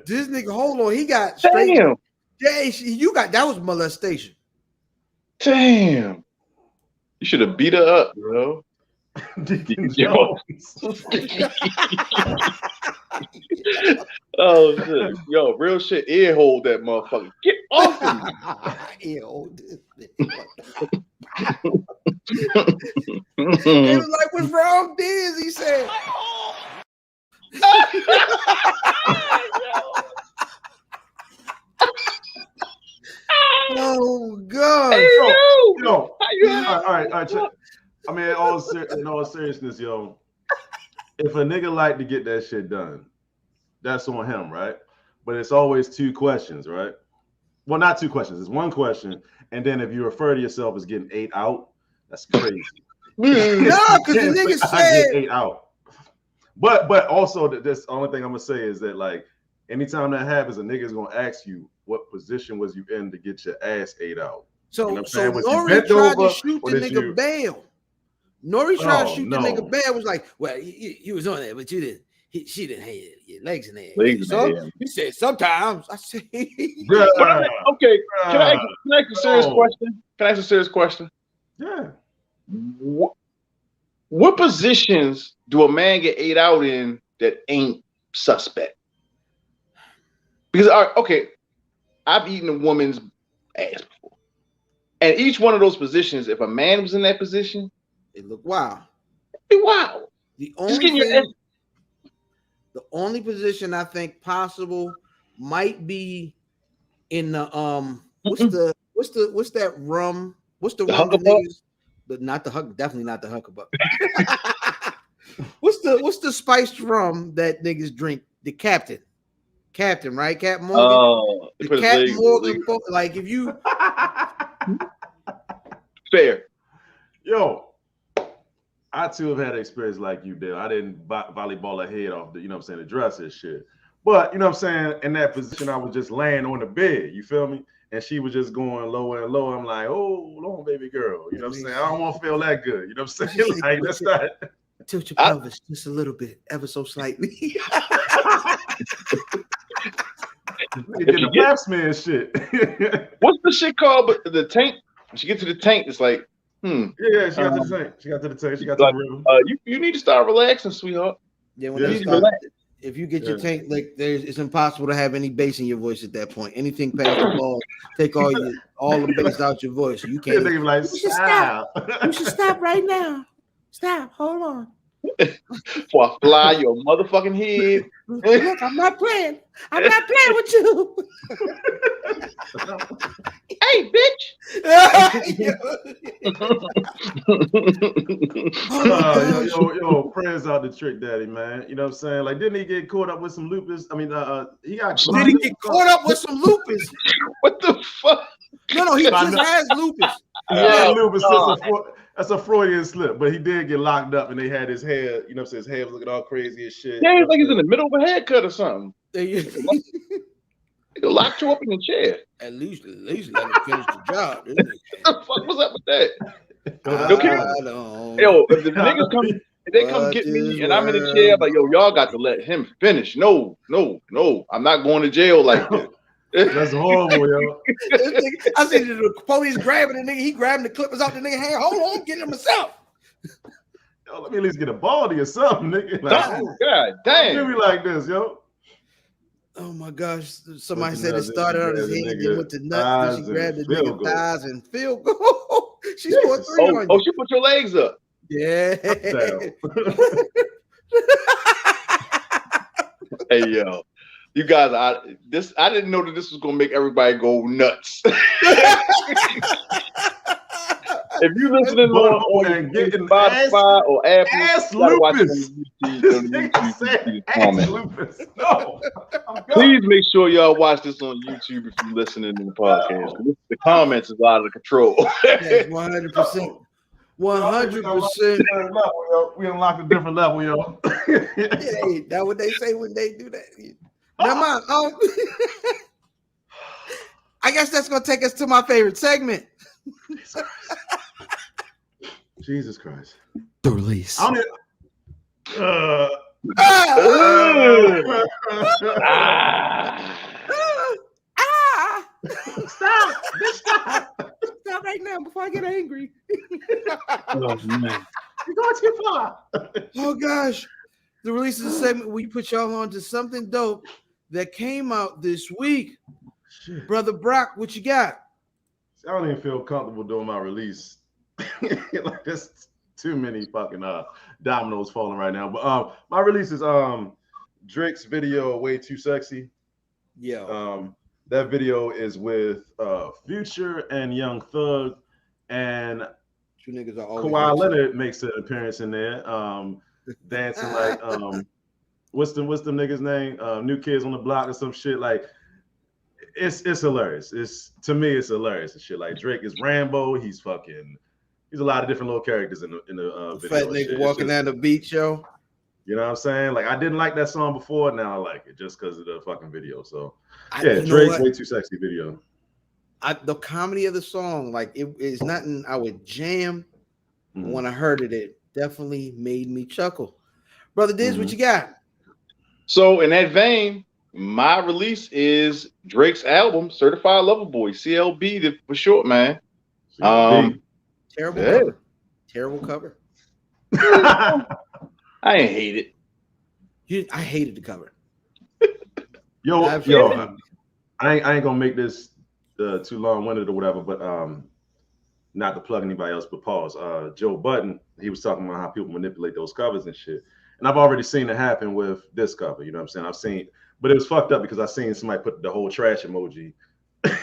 This nigga, hold on, he got straight. Damn. Yeah, you got, that was molestation. Damn. You should have beat her up, bro. Oh shit. Yo, real shit. Ear hold that motherfucker. Get off of me. Ear hold this thing. He was like, what's wrong, Diz? He said. Oh God! Hey, yo, all right. Check. I mean, in all seriousness, yo, if a nigga like to get that shit done, that's on him, right? But it's always 2 questions, right? Well, not 2 questions. It's 1 question, and then if you refer to yourself as getting 8 out, that's crazy. No, because the nigga said 8 out. But also, this only thing I'm gonna say is that, like, anytime that happens, a nigga's gonna ask you what position was you in to get your ass 8 out. So, you know so Nori tried to shoot the nigga bail. Nori tried to shoot the nigga bail. Was like, well, you was on there, but you didn't. She didn't have your legs in there. So he said sometimes. I said, okay. Can I ask a serious question? Can I ask a serious question? Yeah. What positions do a man get 8 out in that ain't suspect? Because I've eaten a woman's ass before, and each one of those positions, if a man was in that position, it looked wild. It'd be wild. The only position I think possible might be in the what's that rum? What's the rum? not the Huck, definitely not the Huckabuck. What's the spiced rum that niggas drink? The Captain, right? Captain Morgan. Oh, the Captain Morgan. Like if you fair. Yo, I too have had an experience like you did. I didn't volleyball her head off the, the dress and shit. But you know what I'm saying? In that position, I was just laying on the bed. You feel me? And she was just going lower and lower. I'm like, oh, hold on, baby girl. You know what I'm saying? I don't want to feel that good. You know what I'm saying? Like, that's not. Tilt your pelvis just a little bit, ever so slightly. You get the pap smear and shit. What's the shit called? But the tank. When she get to the tank, it's like, Yeah, she got to the tank. She got to the tank. She got like, to the river. You need to start relaxing, sweetheart. Yeah, when you relax. If you get your tank licked, it's impossible to have any bass in your voice at that point. Anything past the ball, take all the bass out your voice. You can't. Like, you should stop. You should stop right now. Stop. Hold on. Before I fly your motherfucking head. Look, I'm not playing. I'm not playing with you. Hey, bitch. Yo, prayers out to Trick Daddy, man. You know what I'm saying? Like, didn't he get caught up with some lupus? I mean, he got. Did he get caught up with some lupus? What the fuck? No, he just has lupus. Yeah, lupus. That's a Freudian slip, but he did get locked up, and they had his hair. You know what I'm saying? His hair was looking all crazy as shit. Yeah, it's like he's in the middle of a haircut or something. They locked you up in the chair. At least let him finish the job. What the fuck was up with that? Okay. Yo, if the niggas come, if they come get me and I'm in the chair, like, yo, y'all got to let him finish. No, I'm not going to jail like this. That's horrible, yo. I said the police grabbing the nigga, he grabbing the clippers out the nigga hand. Hold on, get him himself. Yo, let me at least get a baldy or something, nigga. Like, God damn. do me like this, yo. Oh my gosh. Somebody said it started on his head, then went to nuts, then she grabbed the nigga thighs and field goal. She scored 3 on you. Oh, she put your legs up. Yeah. Hey, yo. You guys, I didn't know that this was gonna make everybody go nuts. If you listening on Spotify or Apple, lupus. Lupus. No. Please make sure y'all watch this on YouTube if you're listening to the podcast. The comments is out of control. 100%. 100%. We unlocked a different level, yo. Hey, that's what they say when they do that. Never mind. I guess that's gonna take us to my favorite segment. Jesus Christ. The release. Stop. Stop right now before I get angry. Oh, man. You're going too far. Oh gosh. The release is a segment we put y'all on to something dope that came out this week. Shit. Brother Brock, what you got? I don't even feel comfortable doing my release. Like, there's too many fucking dominoes falling right now. But my release is Drake's video "Way Too Sexy." Yeah. That video is with Future and Young Thug, and you niggas are always Kawhi Leonard makes an appearance in there, dancing like what's the nigga's name? New Kids on the Block or some shit. Like, it's hilarious. To me it's hilarious and shit. Like, Drake is Rambo. He's a lot of different little characters in the video. Fat nigga walking down the beach, yo. You know what I'm saying? Like, I didn't like that song before. Now I like it just because of the fucking video. So yeah, Drake's "Way Too Sexy" video. The comedy of the song, like, it is nothing I would jam. When I heard it definitely made me chuckle. Brother Diz, what you got? So in that vein, my release is Drake's album, Certified Lover Boy, CLB for short, man. Terrible cover. Terrible cover. I ain't hate it. I hated the cover. Yo, I ain't gonna make this too long-winded or whatever, but not to plug anybody else, but pause. Joe Budden, he was talking about how people manipulate those covers and shit. And I've already seen it happen with this cover, you know what I'm saying? But it was fucked up because I seen somebody put the whole trash emoji. I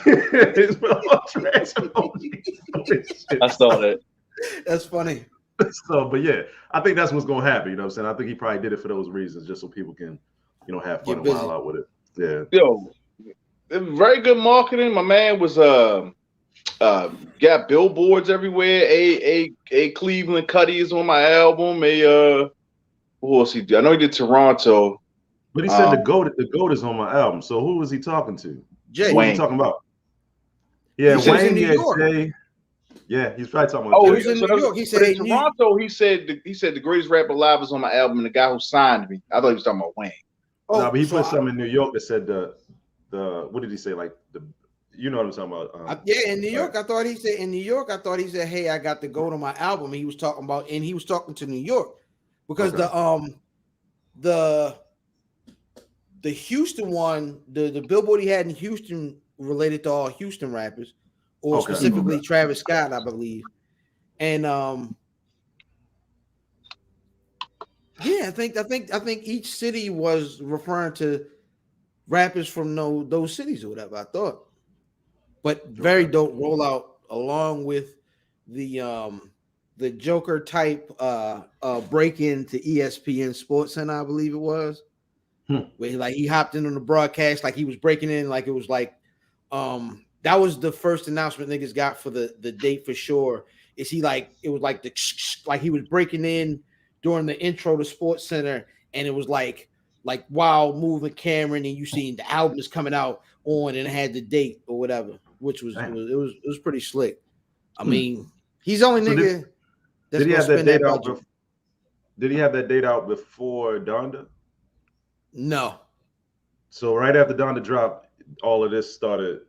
saw that. That's funny. So, but yeah, I think that's what's gonna happen. You know what I'm saying? I think he probably did it for those reasons, just so people can, have fun Get and busy. wild out with it. Yeah. Yo, very good marketing. My man was got billboards everywhere. A Cleveland Cuddy is on my album. Who else he did? I know he did Toronto. But he said the goat is on my album. So who was he talking to? Jay. Who was he Wayne. talking about? Yeah, He said he's in Wayne. New Yeah, York. Jay. Yeah, he's probably talking about. Oh, Jay. He was in so New York. He but said, in hey, Toronto, he said the greatest rapper alive is on my album, and the guy who signed me. I thought he was talking about Wayne. oh, No, but he so put something in New York that said the what did he say? Like you know what I'm talking about? yeah, in New York, I thought he said, hey, I got the gold on my album. He was talking about, and he was talking to New York because the Houston one, the billboard he had in Houston related to all Houston rappers, or specifically Travis Scott, I believe. And yeah, I think each city was referring to rappers from those cities or whatever. I thought. But very dope rollout along with the Joker type break into ESPN Sports Center, I believe it was. Where he hopped in on the broadcast like he was breaking in, like it was like that was the first announcement niggas got for the date for sure. Is he like it was like like he was breaking in during the intro to Sports Center, and it was like wow, moving camera, and you seen the album is coming out on, and it had the date or whatever, which was it was pretty slick. I mean, he's the only nigga that's did he gonna have that spend date that out? budget. Did he have that date out before Donda? No, So right after Donda dropped, all of this started.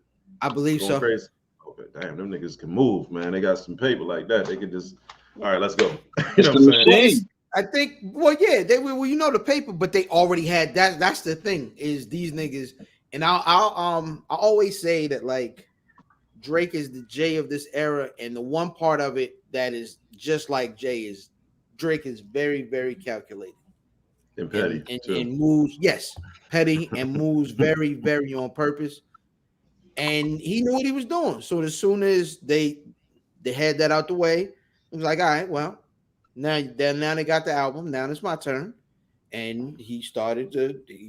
I believe going so. Crazy. Okay, damn, them niggas can move, man. They got some paper like that. They could just, all right, let's go. You know what I'm saying? I think, well, yeah, they well, you know the paper, but they already had that. That's the thing is these niggas, and I always say that like Drake is the Jay of this era, and the one part of it that is just like Jay is Drake is very, very calculated and petty and moves, yes, petty and moves very, very on purpose, and he knew what he was doing. So as soon as they had that out the way, it was like, all right, well. Now they got the album. Now it's my turn, and he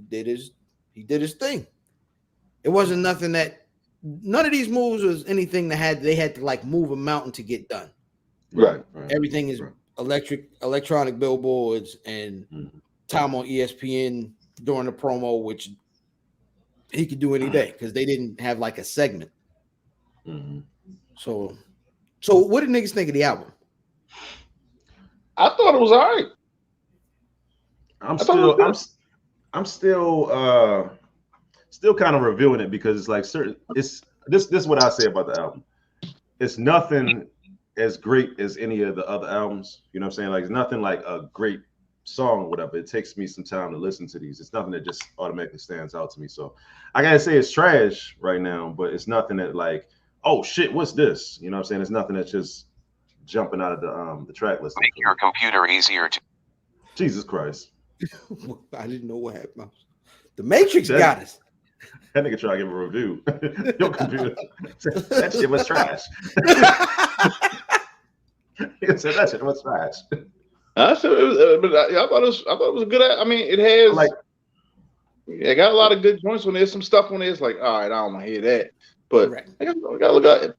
did his thing. It wasn't nothing that none of these moves was anything that they had to like move a mountain to get done. Right. Everything is electronic billboards and time on ESPN during the promo, which he could do any day because they didn't have like a segment. So what did niggas think of the album? I thought it was all right. I'm still kind of reviewing it because it's like this is what I say about the album. It's nothing as great as any of the other albums. You know what I'm saying? Like it's nothing like a great song or whatever. It takes me some time to listen to these. It's nothing that just automatically stands out to me. So I gotta say it's trash right now, but it's nothing that like, oh shit, what's this? You know what I'm saying? It's nothing that's just jumping out of the track list. Make your computer easier to. Jesus Christ. I didn't know what happened. The Matrix got us. That nigga try to give a review. Your computer. That shit was trash. He said that shit was trash. I thought it was a good. I mean, it has it got a lot of good joints when there's some stuff on there. It's like, all right, I don't want to hear that, but I gotta look at it.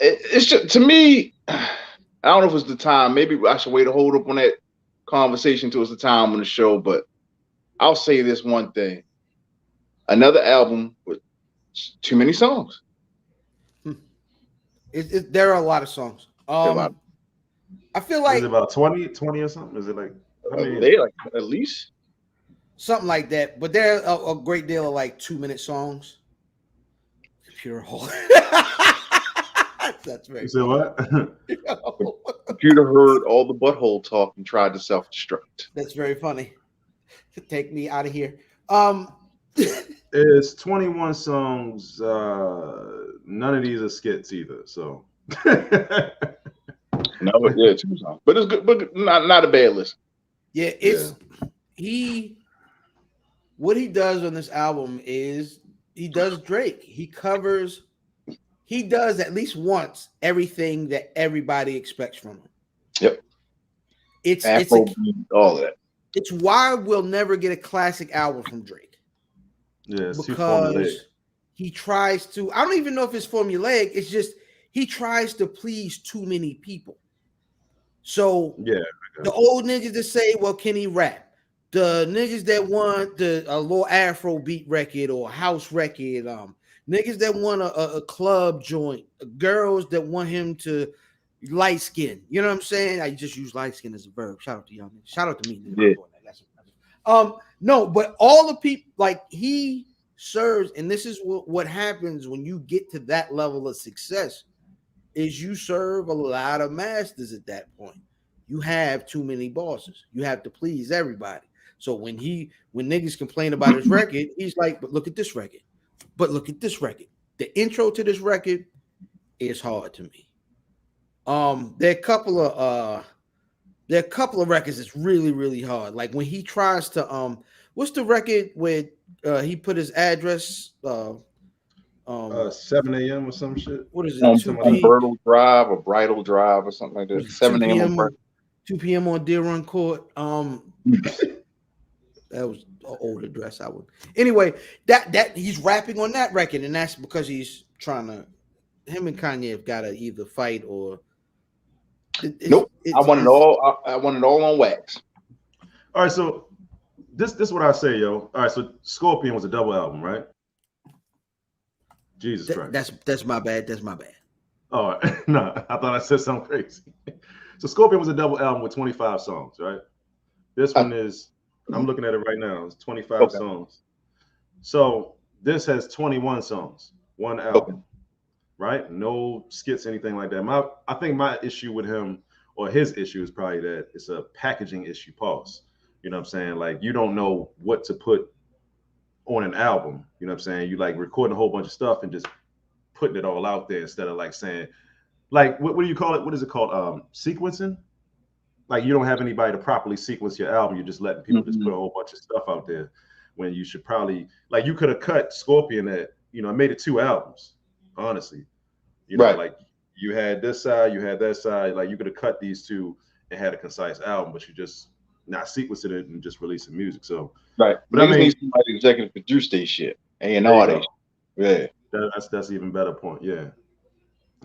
It's just to me. I don't know if it's the time. Maybe I should wait to hold up on that conversation till it's the time on the show. But I'll say this one thing: another album with too many songs. There are a lot of songs. I feel like is it about 20 or something? Is it like they like at least something like that? But there are a great deal of like 2-minute songs. Computer hole. That's very. You said what? Computer heard all the butthole talk and tried to self-destruct. That's very funny. Take me out of here. It's 21 songs. None of these are skits either. So. No, yeah, 2 songs, but it's good, but not a bad list. Yeah, what he does on this album is he does Drake. He covers he does at least once everything that everybody expects from him. Yep. It's all that. It's why we'll never get a classic album from Drake. Yeah, it's too formulaic. Because he tries to. I don't even know if it's formulaic. It's just he tries to please too many people. So Yeah, the old niggas that say, "Well, can he rap?" The niggas that want a little Afro beat record or house record, niggas that want a club joint, girls that want him to light skin. You know what I'm saying? I just use light skin as a verb. Shout out to y'all. Shout out to me. Yeah. No, but all the people like he serves, and this is what happens when you get to that level of success. Is you serve a lot of masters at that point. You have too many bosses. You have to please everybody. So when niggas complain about his record, he's like, but look at this record. But look at this record. The intro to this record is hard to me. There are a couple of records that's really, really hard. Like when he tries to what's the record where he put his address 7 a.m. or some shit. What is it? On 2 Bridal Drive or Bridal Drive or something like that. 7 a.m. 2 p.m. on Deer Run Court. That was an old address. I would anyway. That he's rapping on that record, and that's because he's trying to. Him and Kanye have got to either fight or. Nope. I want it all. I want it all on wax. All right, so this is what I say, yo. All right, so Scorpion was a double album, right? Jesus Christ. That's my bad. That's my bad. Oh no, I thought I said something crazy. So Scorpion was a double album with 25 songs, right? This one is. I'm looking at it right now. It's 25 songs. So this has 21 songs, one album, right? No skits, anything like that. I think my issue with him, or his issue, is probably that it's a packaging issue. Pause. You know what I'm saying? Like you don't know what to put on an album. You know what I'm saying? You like recording a whole bunch of stuff and just putting it all out there instead of like saying, like what do you call it? What is it called? Sequencing. Like you don't have anybody to properly sequence your album. You're just letting people just put a whole bunch of stuff out there when you should probably like you could have cut Scorpion at, you know, made it 2 albums, honestly. You know, like you had this side, you had that side, like you could have cut these 2 and had a concise album, but you just not sequencing it and just releasing music. So but I mean, need somebody to executive produce their shit. A&R they shit. Yeah. That's even better point. Yeah.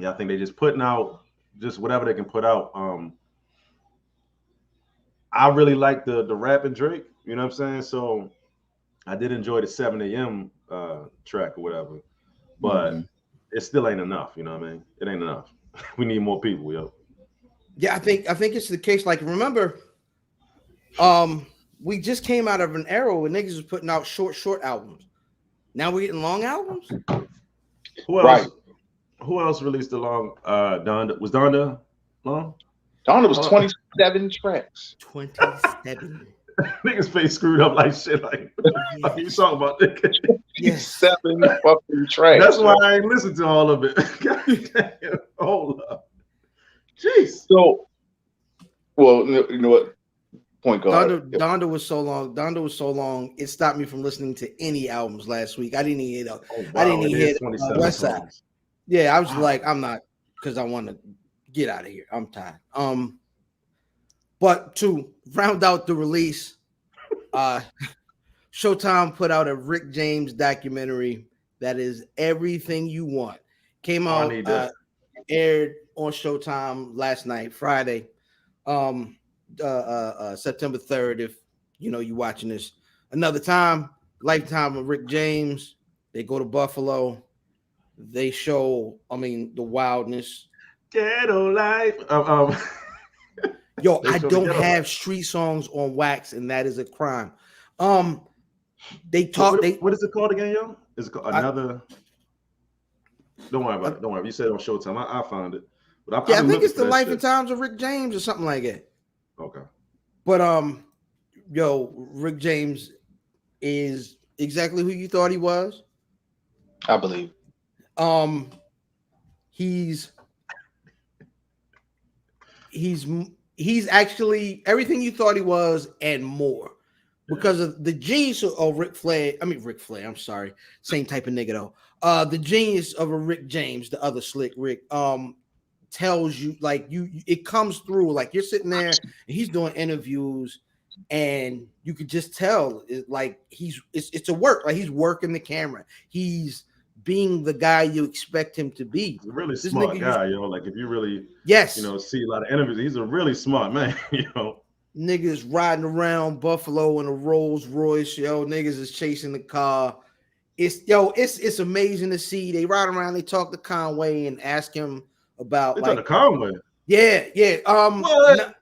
I think they just putting out just whatever they can put out. I really like the rap and Drake, you know what I'm saying? So I did enjoy the 7 a.m. Track or whatever, but it still ain't enough, you know what I mean? It ain't enough. We need more people, yo. Yeah, I think it's the case. Like, remember, we just came out of an era where niggas was putting out short albums. Now we're getting long albums. Who else released a long? Donda was Donda long? Donda was 27 tracks. 27. Niggas face screwed up like shit. Like, what you talking about? Yes. 7 fucking tracks. That's why I ain't listened to all of it. God damn. Hold up. Jeez. So, well, you know what? Point guard. Donda was so long. Donda was so long. It stopped me from listening to any albums last week. I didn't even I didn't even hear West Side. Yeah, I was like, I'm not, because I want to get out of here. I'm tired. But to round out the release, Showtime put out a Rick James documentary that is everything you want. Came out, aired on Showtime last night, Friday, September 3rd. If you know you're watching this another time, lifetime of Rick James. They go to Buffalo. They show, the wildness. Ghetto life. Yo, I don't have street songs on wax, and that is a crime. They talk. What is it called again, yo? Is it called another? Don't worry about it. Don't worry. You said on Showtime. I found it. But I think it's the Life and Times of Rick James or something like that. Okay. But Rick James is exactly who you thought he was. I believe. He's actually everything you thought he was and more. because of the genius of Ric Flair. I mean Ric Flair. I'm sorry, same type of nigga though. The genius of a Rick James, the other slick Rick, tells you like it comes through. Like you're sitting there and he's doing interviews, and you could just tell it's a work. Like he's working the camera. He's being the guy you expect him to be. He's a really smart guy, Like if you really, yes, see a lot of interviews, he's a really smart man, Niggas riding around Buffalo in a Rolls Royce, Niggas is chasing the car. It's amazing to see. They ride around, they talk to Conway and ask him about talk to Conway. Yeah.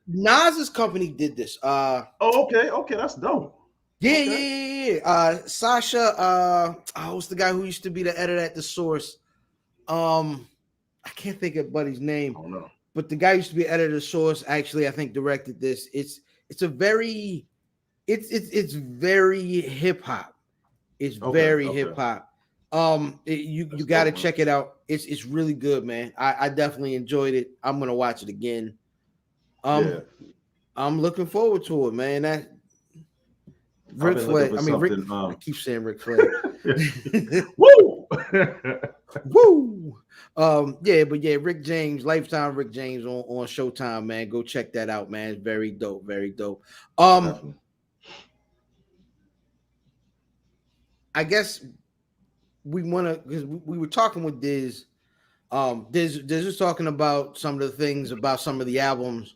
Nas's company did this. Okay, that's dope. Yeah. Sasha, what's the guy who used to be the editor at The Source? I can't think of Buddy's name. I don't know. But the guy used to be editor of The Source. Actually, I think directed this. It's very hip hop. It's very hip hop. You got to check it out. It's really good, man. I definitely enjoyed it. I'm gonna watch it again. I'm looking forward to it, man. That Ric Flair. I mean, I keep saying Ric Flair. Woo! Woo! Rick James, Lifetime Rick James on Showtime, man. Go check that out, man. It's very dope, very dope. I guess we want to, because we were talking with Diz. Diz was talking about some of the things about some of the albums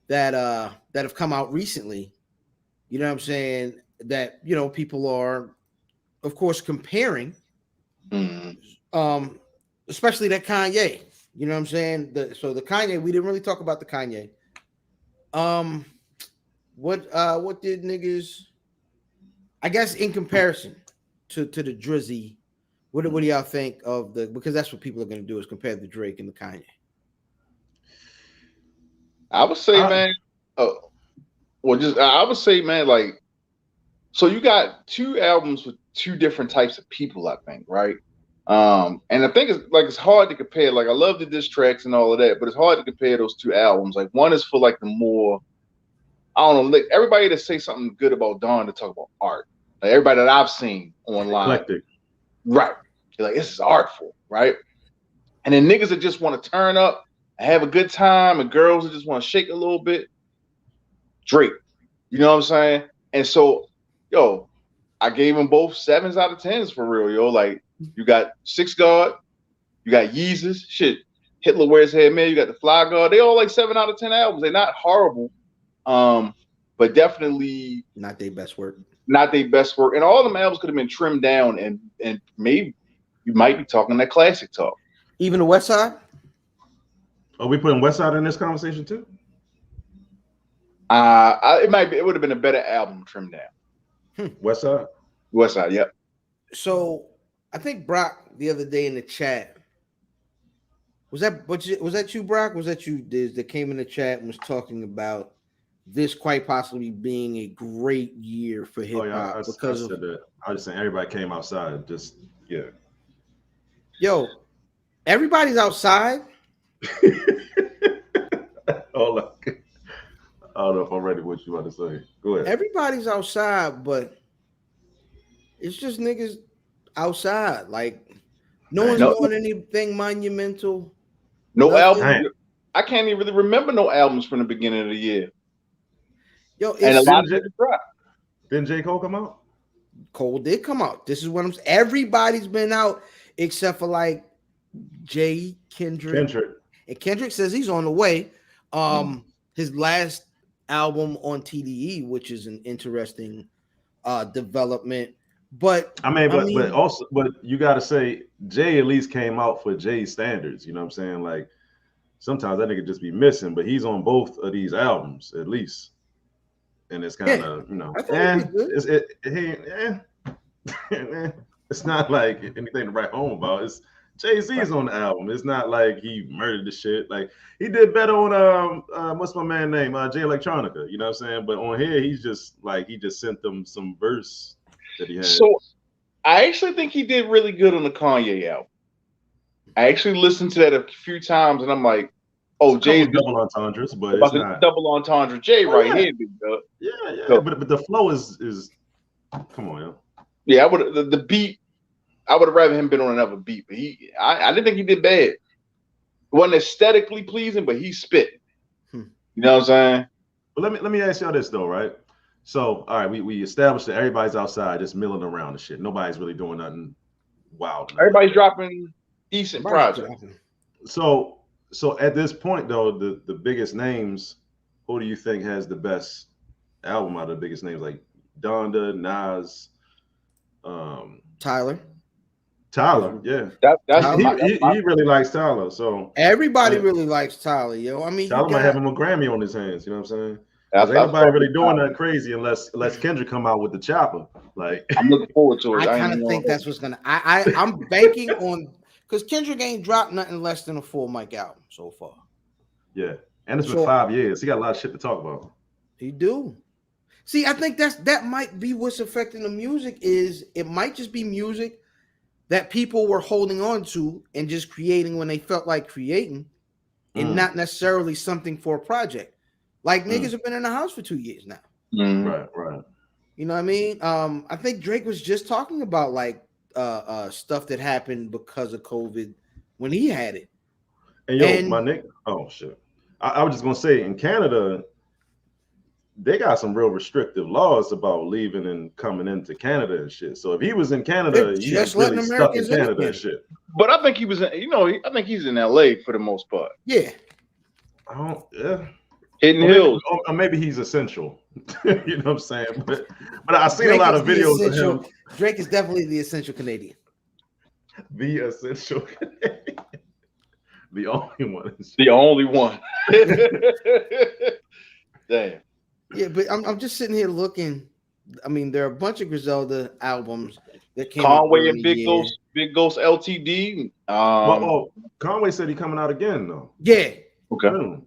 that have come out recently. You know what I'm saying? That people are, of course, comparing. Especially that Kanye. You know what I'm saying? The Kanye, we didn't really talk about the Kanye. What did niggas, I guess, in comparison to the Drizzy, what do y'all think of because that's what people are going to do is compare the Drake and the Kanye. I would say, man, I would say, man, like, so you got two albums with two different types of people, I think, right? And I think it's hard to compare. Like, I love the diss tracks and all of that, but it's hard to compare those two albums. Like, one is for like the more, I don't know, like everybody to say something good about Don to talk about art. Like everybody that I've seen online, eclectic, right? You're like, this is artful, right? And then niggas that just want to turn up and have a good time, and girls that just want to shake a little bit. Drake, you know what I'm saying? And so, I gave them both 7s out of 10s for real, Like, you got 6 God, you got Yeezus, shit. Hitler Wears Head Man, you got the Fly God. They all like 7 out of 10 albums. They're not horrible, but definitely not their best work. Not their best work. And all them albums could have been trimmed down, and maybe you might be talking that classic talk. Even the West Side? Oh, Are we putting West Side in this conversation too? It would have been a better album trimmed down. West Side? West Side, yep. So I think Brock the other day in the chat, was that you, Brock? Was that you, Diz, that came in the chat and was talking about this quite possibly being a great year for hip hop? I said that. I was saying everybody came outside. Yo, everybody's outside. Hold on. I don't know if I'm ready what you want to say. Go ahead. Everybody's outside, but it's just niggas outside. Like, no one's doing anything monumental. No album. I can't even really remember no albums from the beginning of the year. Yo, and a lot of it dropped. Didn't J. Cole come out? Cole did come out. This is what I'm saying. Everybody's been out except for like Kendrick. And Kendrick says he's on the way. His last album on TDE, which is an interesting development. But you got to say Jay at least came out for Jay's standards. You know what I'm saying? Like sometimes that nigga just be missing, but he's on both of these albums at least. And it's kind of, it's not like anything to write home about. It's Jay-Z's on the album. It's not like he murdered the shit. Like he did better on what's my man name? Jay Electronica. You know what I'm saying? But on here, he just sent them some verse that he had. So I actually think he did really good on the Kanye album. I actually listened to that a few times, and I'm like, Oh, Jay Jay's double entendres, but about it's the not. double entendre. Jay Oh, right yeah. here, big dog. Yeah, So- but the flow is come on, yo. Yeah, I would the beat. I would have rather him been on another beat, but I didn't think he did bad. It wasn't aesthetically pleasing, but he spit. Hmm. You know what I'm saying? But let me ask y'all this though, right? So, all right, we established that everybody's outside just milling around and shit. Nobody's really doing nothing wild. Everybody's dropping decent projects. So at this point though, the biggest names, who do you think has the best album out of the biggest names, like Donda, Nas, Tyler. yeah. That's He really likes Tyler, so Everybody Yeah. really likes Tyler, yo. I mean, Tyler might have him a Grammy on his hands. You know what I'm saying? that's Ain't nobody really doing nothing crazy unless Kendrick come out with the chopper. Like, I'm looking forward to it. I ain't kind of gonna- think that's what's gonna. I'm banking on because Kendrick ain't dropped nothing less than a full mic album so far. yeah, and it's been So- 5 years. He got a lot of shit to talk about. He do. See, I think that might be what's affecting the music. Is it might just be music that people were holding on to and just creating when they felt like creating, and not necessarily something for a project. Like niggas have been in the house for 2 years now. Mhm. Right. You know what I mean? I think Drake was just talking about like stuff that happened because of COVID when he had it. And my nigga, oh shit. I was just gonna say in Canada, they got some real restrictive laws about leaving and coming into Canada and shit. So if he was in Canada, They're he's just really letting stuck in Americans in Canada again. and shit. But I think he was, I think he's in LA for the most part. Yeah. Yeah. Hidden Or Hills. maybe he's essential. You know what I'm saying? But I seen Drake a lot is of the videos of essential- him. Drake is definitely the essential Canadian. The essential. The only one. The only one. Damn. Yeah, but I'm just sitting here looking. I mean, there are a bunch of Griselda albums that came Conway out and Big Ghost LTD. Conway said he coming out again though. Yeah. Okay. Soon.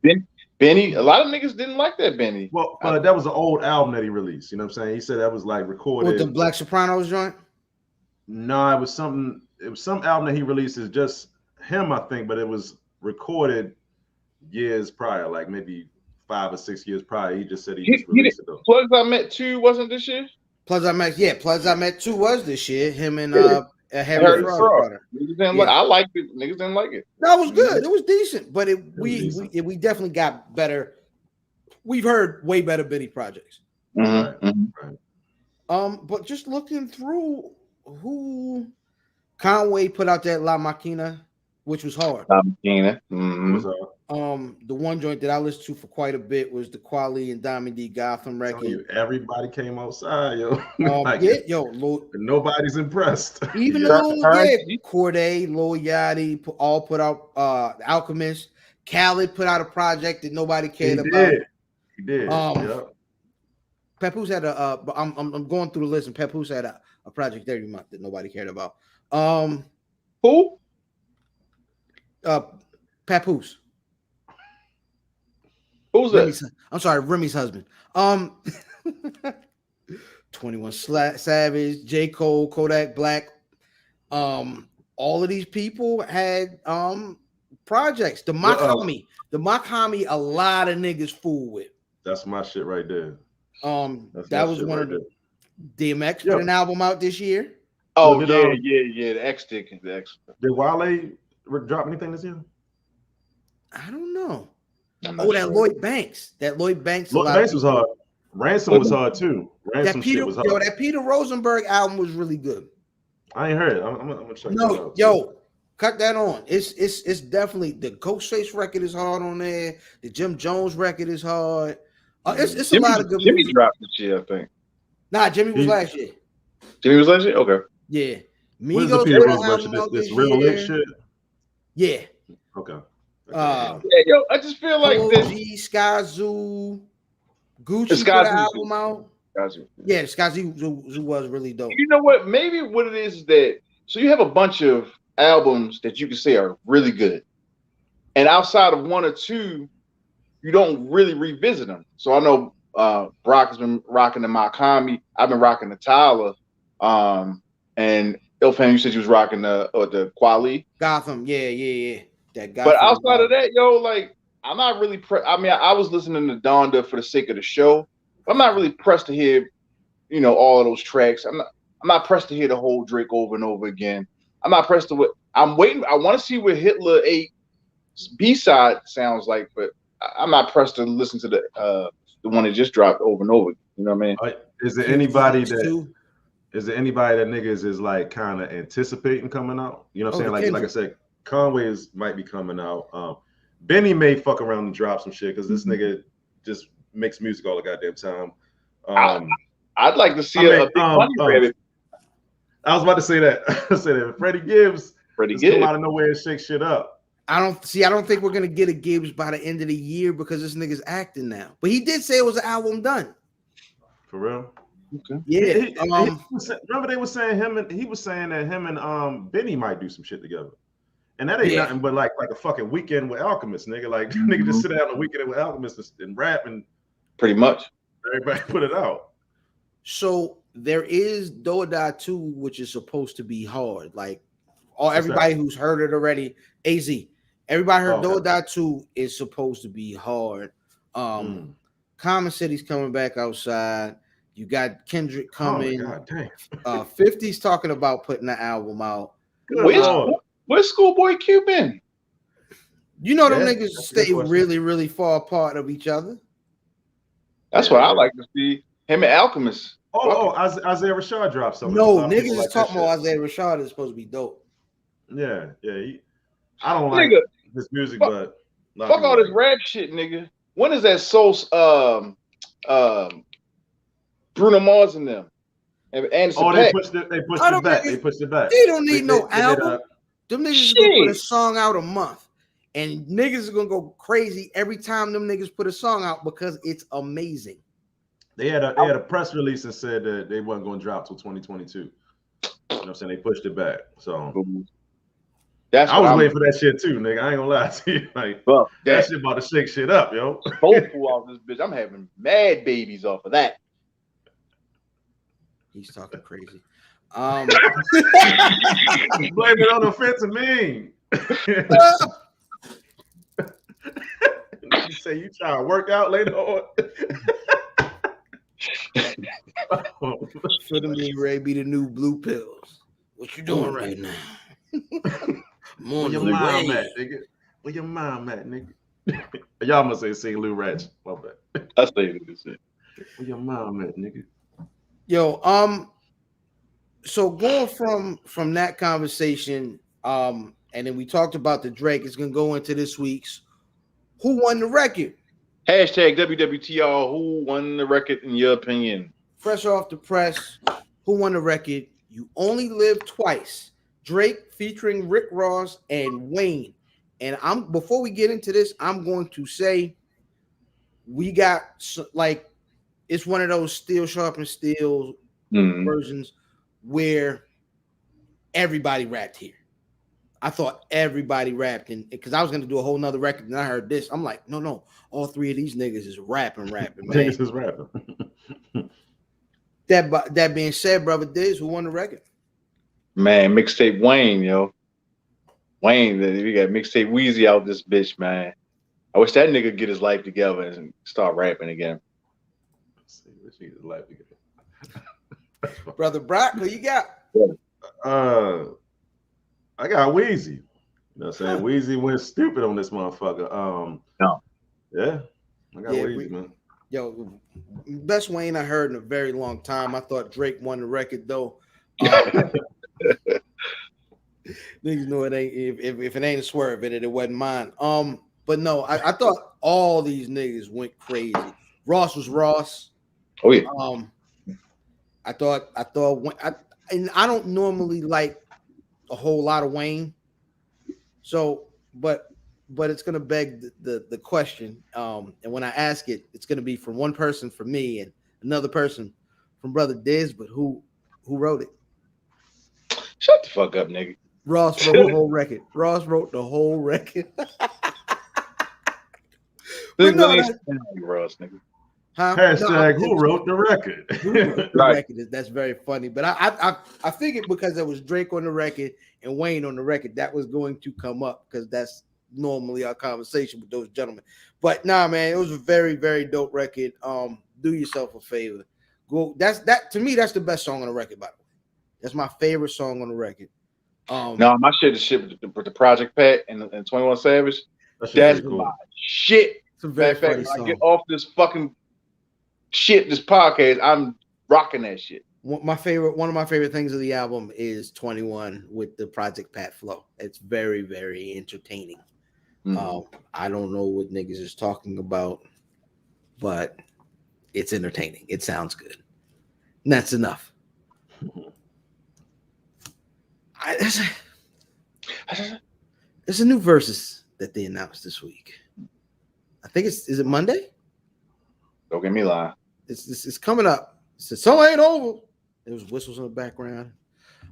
Benny, a lot of niggas didn't like that Benny. Well, that was an old album that he released. You know what I'm saying? He said that was like recorded. With the Black Sopranos joint? No, it was some album that he released. Is just him, I think, but it was recorded years prior, like maybe 5 or 6 years prior. He just said he just released it though. Plugs I Met 2 wasn't this year? Plus I Met 2 was this year. Him and Harry Harry Fraud. Fraud. Niggas didn't like. I liked it. Niggas didn't like it. That was good. It was decent, but we decent. we definitely got better. We've heard way better Benny projects. Right. But just looking through who Conway put out that La Maquina, which was hard. Was, The one joint that I listened to for quite a bit was the Quali and Diamond D Gotham record. everybody came outside, yo. Nobody's impressed. Even Corday, Lil Yachty all put out Alchemist. Khaled put out a project that nobody cared about. He did. Papoose had I'm going through the list, and Papoose had a project every month that nobody cared about. Who? Papoose. Who's that? I'm sorry, Remy's husband. 21 Savage, J. Cole, Kodak Black. All of these people had projects. The Mach-Hommy, a lot of niggas fool with. That's my shit right there. That was one of the DMX put an album out this year. Oh, yeah, the X-Stick. Did Wale drop anything this year? I don't know. That Lloyd Banks. Lloyd Banks was hard. Ransom was hard too. That Peter Rosenberg album was really good. I ain't heard it. I'm gonna check that out. Yo, cut that on. It's definitely the Ghostface record is hard on there. The Jim Jones record is hard. It's a lot of good. Jimmy dropped this year, I think. Nah, Jimmy was last year. Jimmy was last year? Okay. Yeah. What is the Peter Rosenberg shit? This real lick shit? Yeah. Okay. I just feel like this Skyzoo, Gucci put an album out. Yeah, Skyzoo was really dope. You know what? Maybe what it is that so you have a bunch of albums that you can say are really good, and outside of one or two, you don't really revisit them. So I know Brock has been rocking the Mach-Hommy. I've been rocking the Tyler, and Ilfan, you said you was rocking the Quali. Gotham, yeah. That Gotham. But outside of that, like I'm not really. I mean, I was listening to Donda for the sake of the show. I'm not really pressed to hear, all of those tracks. I'm not pressed to hear the whole Drake over and over again. I'm not pressed to what I'm waiting. I want to see what Hitler 8 B-side sounds like, but I'm not pressed to listen to the one that just dropped over and over. You know what I mean? Is there anybody that niggas is like kind of anticipating coming out? You know what I'm saying? Like I said, Conway might be coming out. Benny may fuck around and drop some shit because this nigga just makes music all the goddamn time. I'd like to see a Big Money Rabbit. I was about to say that. I said that Freddie Gibbs come out of nowhere and shake shit up. I don't think we're gonna get a Gibbs by the end of the year because this nigga's acting now. But he did say it was an album done. For real? Okay. Yeah. Remember they were saying he was saying that him and Benny might do some shit together. And that ain't nothing but like a fucking weekend with Alchemist, nigga. Like nigga just sit down on a weekend with Alchemist and rap and pretty much everybody put it out. So there is Do or Die 2, which is supposed to be hard. Like everybody who's heard it already, AZ. Everybody heard Do or Die 2 is supposed to be hard. Common City's coming back outside. You got Kendrick coming. Oh, God, 50's talking about putting the album out. Where's Schoolboy Q been? Them niggas stay really, really far apart of each other. That's what I like to see. Him and Alchemist. Isaiah Rashad dropped something. No, niggas is talking about Isaiah Rashad is supposed to be dope. Yeah. I don't like his music, but fuck all this rap shit, nigga. When is that Bruno Mars and them? And Anderson they pushed it back. They pushed it back. They don't need no album. Them niggas is gonna put a song out a month. And niggas is gonna go crazy every time them niggas put a song out because it's amazing. They had a press release and said that they wasn't gonna drop till 2022. You know what I'm saying? They pushed it back. So I was waiting for that shit too, nigga. I ain't gonna lie to you. Like, that shit about to shake shit up, yo. Hopeful off this bitch. I'm having mad babies off of that. He's talking crazy. Blame it on the offensive mean. You say you trying to work out later on. For the mean Ray be the new blue pills. What you doing right now? Where your mom at, nigga? Where your mom at, nigga? Y'all must say sing Lou Ratchet. My bad. I say this shit. Where your mom at, nigga? Yo, so going from that conversation, and then we talked about the Drake. It's gonna go into this week's Who Won the Record? Hashtag WWTR. Who won the record in your opinion? Fresh off the press, Who Won the Record? You Only Live Twice. Drake featuring Rick Ross and Wayne. And before we get into this, I'm going to say we got it's one of those steel sharpened steel versions where everybody rapped here. I thought everybody rapped because I was gonna do a whole nother record and I heard this. I'm like, no, all three of these niggas is rapping, man. Niggas is rapping. That being said, brother Diz, who won the record? Man, mixtape Wayne, yo. Wayne, we got mixtape Weezy out this bitch, man. I wish that nigga get his life together and start rapping again. Brother Brock, who you got? I got Weezy. You know what I'm saying? Weezy went stupid on this motherfucker. Yeah. I got Weezy, man. Yo, best Wayne I heard in a very long time. I thought Drake won the record though. Niggas know it ain't if it ain't a swerve, it wasn't mine. But no, I thought all these niggas went crazy. Ross was Ross. Oh yeah. I thought and I don't normally like a whole lot of Wayne. So, but it's gonna beg the question. And when I ask it, it's gonna be from one person for me and another person from Brother Diz. But who wrote it? Shut the fuck up, nigga. Ross wrote the whole record. Ross wrote the whole record. Ross, nigga. Huh? Hashtag who wrote the record? That's very funny. But I figured because there was Drake on the record and Wayne on the record, that was going to come up because that's normally our conversation with those gentlemen. But nah, man, it was a very, very dope record. Do yourself a favor. Go. That to me, that's the best song on the record, by the way. That's my favorite song on the record. No, my shit is shit with the Project Pat and 21 Savage. That's cool. my shit. It's a very funny when song. I get off this fucking shit, this podcast, I'm rocking that shit. One of my favorite things of the album is 21 with the Project Pat flow. It's very, very entertaining. I don't know what niggas is talking about, but it's entertaining. It sounds good. And that's enough. There's a new versus that they announced this week. I think is it Monday? Don't get me lying. It's coming up. It said, so ain't over. There was whistles in the background.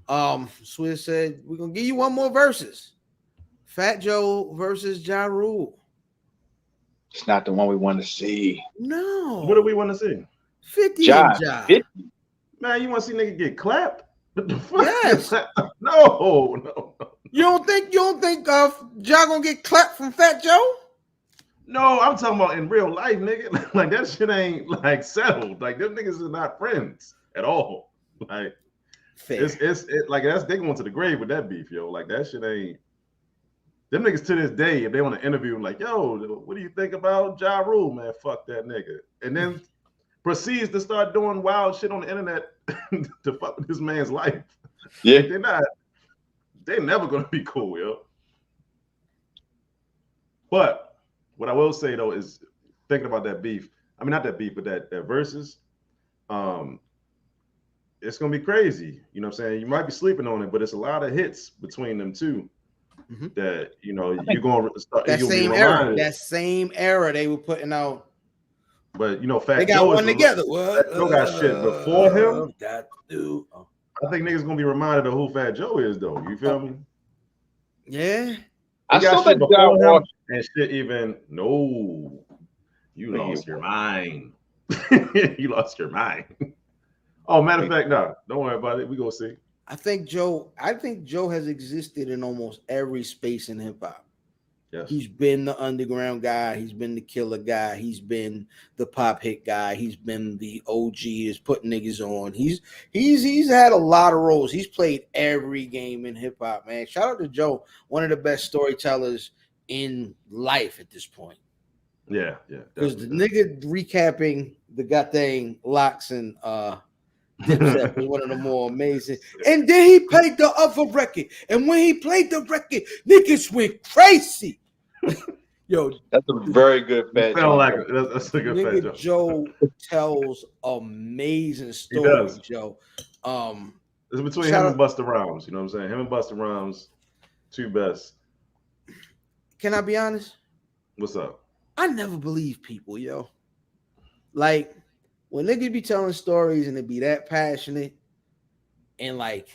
Swizz said, we're gonna give you one more versus. Fat Joe versus Ja Rule. It's not the one we want to see. No. What do we want to see? 50 Ja. and Ja. 50. Man, you want to see nigga get clapped? What the fuck? Yes. No. You don't think Ja gonna get clapped from Fat Joe? No, I'm talking about in real life, nigga. Like that shit ain't like settled. Like them niggas are not friends at all. Like Fair. it's like that's they going to the grave with that beef, yo. Like that shit ain't. Them niggas to this day, if they want to interview him, like, yo, what do you think about Ja Rule, man? Fuck that nigga. And then proceeds to start doing wild shit on the internet to fuck with this man's life. Yeah. They're never gonna be cool, yo. But what I will say though is thinking about that beef. I mean, not that beef, but that versus. It's gonna be crazy. You know what I'm saying? You might be sleeping on it, but it's a lot of hits between them two. Mm-hmm. That you're gonna start that same era. That same era they were putting out. But Fat they got Joe one together. Fat Joe got shit before him. I think niggas gonna be reminded of who Fat Joe is, though. You feel me? Yeah. I still think him and shit. Even you lost your mind. You lost your mind. Oh, matter of fact, no, don't worry about it. We gonna see. I think Joe has existed in almost every space in hip hop. Yes. He's been the underground guy. He's been the killer guy. He's been the pop hit guy. He's been the OG is putting niggas on. He's had a lot of roles. He's played every game in hip hop, man. Shout out to Joe, one of the best storytellers in life at this point. Yeah. Because the nigga recapping the goddamn Locks and Dipset was one of the more amazing. And then he played the other record. And when he played the record, niggas went crazy. Yo, that's a very good Fat Joe. That's a good nigga Fat Joe. Joe tells amazing stories, Joe. It's between him and Busta Rhymes. You know what I'm saying? Him and Busta Rhymes, two best. Can I be honest? What's up? I never believe people, yo. Like, when niggas be telling stories and they be that passionate and like,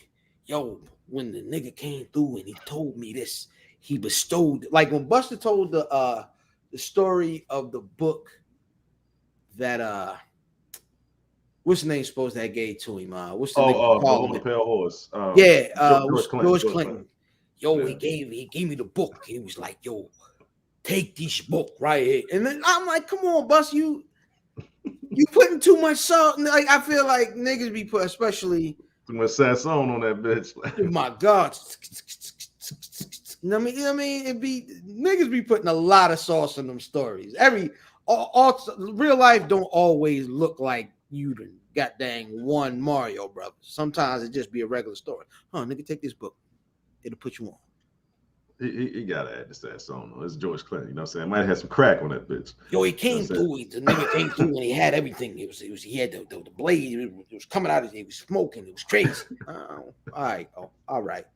yo, when the nigga came through and he told me this, he bestowed, like when Busta told the story of the book that what's the name supposed to have gave to him? What's the name called the Pale Horse. George Clinton. Yo, yeah. he gave me the book. He was like, yo, take this book right here. And then I'm like, come on, Bus, you putting too much salt. Like I feel like niggas be put, especially too much Sasson on that bitch. Oh my God. I mean, it be niggas be putting a lot of sauce in them stories. Real life don't always look like you got dang one Mario Brothers. Sometimes it just be a regular story. Nigga, take this book. It'll put you on. He gotta add this song. It's George Clinton, you know what I'm saying? Might have had some crack on that bitch. Yo, he came through. The nigga came through and he had everything. He had the blade. It was coming out. He was smoking. It was crazy. All right. Oh, all right.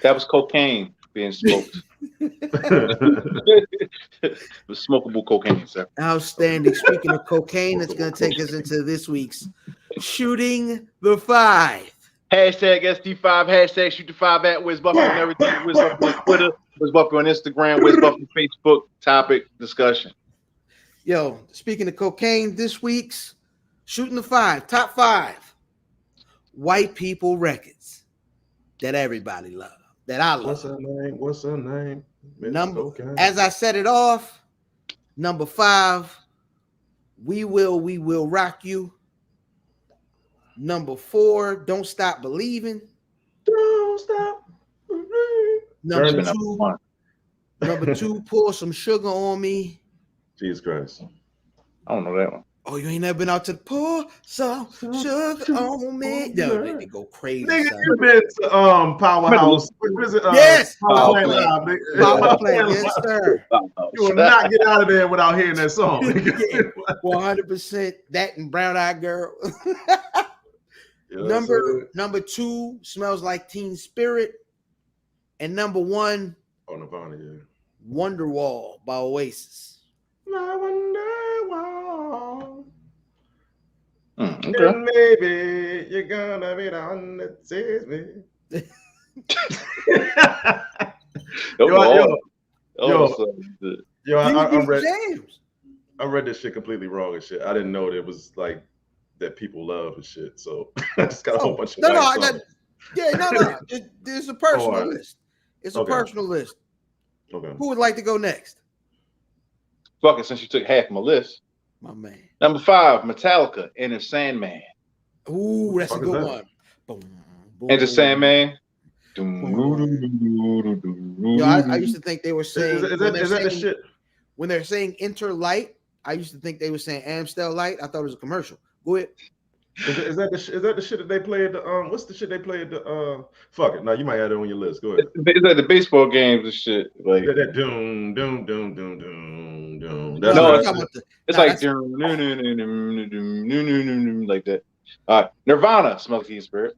That was cocaine being smoked. It was smokable cocaine, sir. Outstanding. Speaking of cocaine, that's going to take us into this week's Shooting the Five. Hashtag SD5, hashtag shoot the 5 at Wiz Buffy on everything. Wiz Buffy on Twitter, Wiz Buffy on Instagram, Wiz Buffy Facebook. Topic discussion. Yo, speaking of cocaine, this week's Shooting the Five, top 5 white people records that everybody love, that I love. What's her name? As I set it off, number 5, we will rock you. Number 4, don't stop believing. Don't stop. Number Turn two, one. number 2, pour some sugar on me. Jesus Christ. I don't know that one. Oh, you ain't never been out to pour some sugar on me. No, they go crazy. Nigga, son. you been to Powerhouse. What is it? Yes, Power Power Plant Plant. Live, nigga. Power Plant, yes, sir. You will not get out of there without hearing that song. Yeah, 100%. That and Brown Eyed Girl. You know what I'm saying? Number 2, Smells Like Teen Spirit, and number 1, Oh, Nirvana, yeah. Wonderwall by Oasis. I wonder why. Okay. And maybe you're gonna be the one that saves me. I read this shit completely wrong and shit. I didn't know it was like that people love and shit. So I just got a whole bunch of No. It's a personal list. It's a personal list. Okay. Who would like to go next? Fuck it, since you took half my list. My man. Number 5, Metallica, Enter Sandman. Ooh, that's a Fuck good is one. Boom, boom. Enter Sandman. Yo, I used to think they were saying Is that the shit? When they're saying Enter Light, I used to think they were saying Amstel Light. I thought it was a commercial. Go ahead. Is that the shit that they play at the what's the shit they play at the fuck it. Now you might have it on your list. Go ahead. It's like the baseball games and shit. Like that doom doom doom doom doom doom. No, it's like like that. All right, Nirvana, Smells Like Teen Spirit.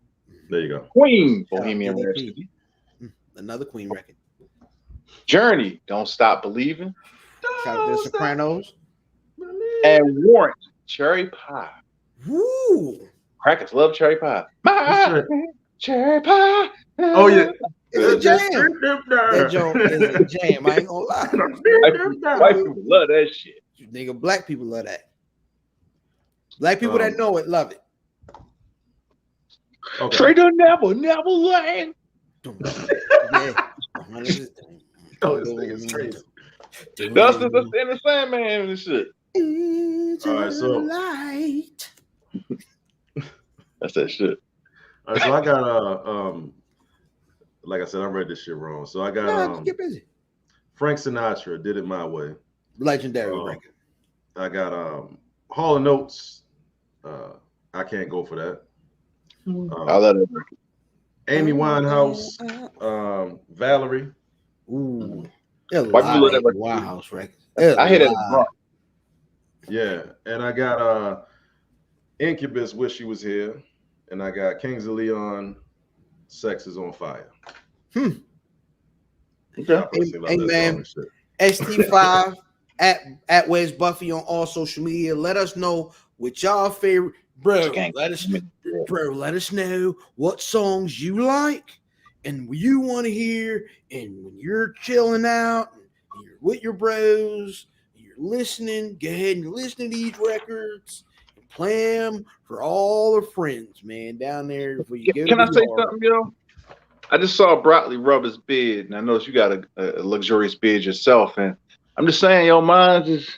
There you go. Queen, Bohemian Rhapsody. Another Queen record. Journey, Don't Stop Believing. The Sopranos. And Warrant, Cherry Pie. Woo! Crackers love cherry pie. Cherry pie. Oh yeah. It's a jam. That joint is a jam. I ain't gonna lie. White people love that shit. Nigga, black people love that. Black people that know it love it. Okay. Straight to Neverland. Yeah. It's crazy. That's the Enter Sandman and shit. All right, so light. That's that shit. All right, so I got like I said, I read this shit wrong. So I got get busy. Frank Sinatra, Did It My Way. Legendary record. I got Hall and Oates. I Can't Go For That. I love that record. Amy Winehouse, Valerie. Ooh. Why people love that record? Winehouse record. I hear that wrong. Yeah, and I got Incubus, Wish She Was Here, and I got Kings of Leon, Sex Is On Fire. Okay. Hey man, ST5 at Where's Buffy on all social media. Let us know what y'all favorite, bro. Let us know what songs you like and you want to hear. And when you're chilling out, and you're with your bros, you're listening, go ahead and listen to these records and play them for all the friends, man, down there. Before you Can I say something, yo? I just saw Broccoli rub his beard, and I noticed you got a luxurious beard yourself, and I'm just saying, yo, mine is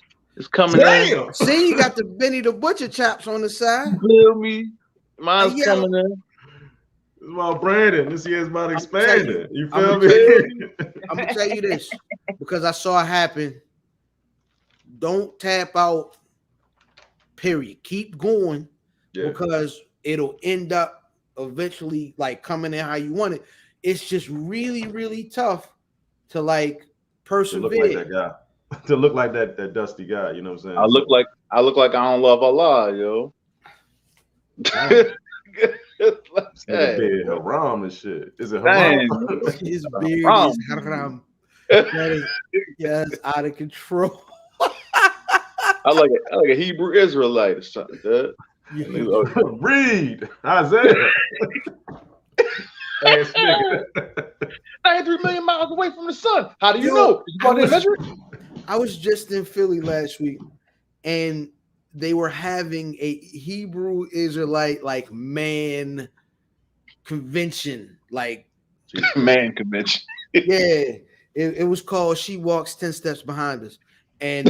coming in. See, you got the Benny the Butcher chops on the side. You feel me? Mine's coming in. Well, Brandon, this year's about expanding. You feel me? I'm gonna tell you this because I saw it happen. Don't tap out. Period. Keep going because it'll end up eventually like coming in how you want it. It's just really, really tough to like persevere. To look like that guy. To look like that dusty guy. You know what I'm saying? I look like I don't love Allah, yo. Beard haram and shit. Is it haram? His beard is haram. Yes, out of control. I like a Hebrew Israelite or something, dude. Read Isaiah. 93 million miles away from the sun. How do you know? You measure it? I was just in Philly last week, and they were having a Hebrew Israelite like man convention, like man convention. Yeah, It was called She Walks 10 Steps Behind Us. And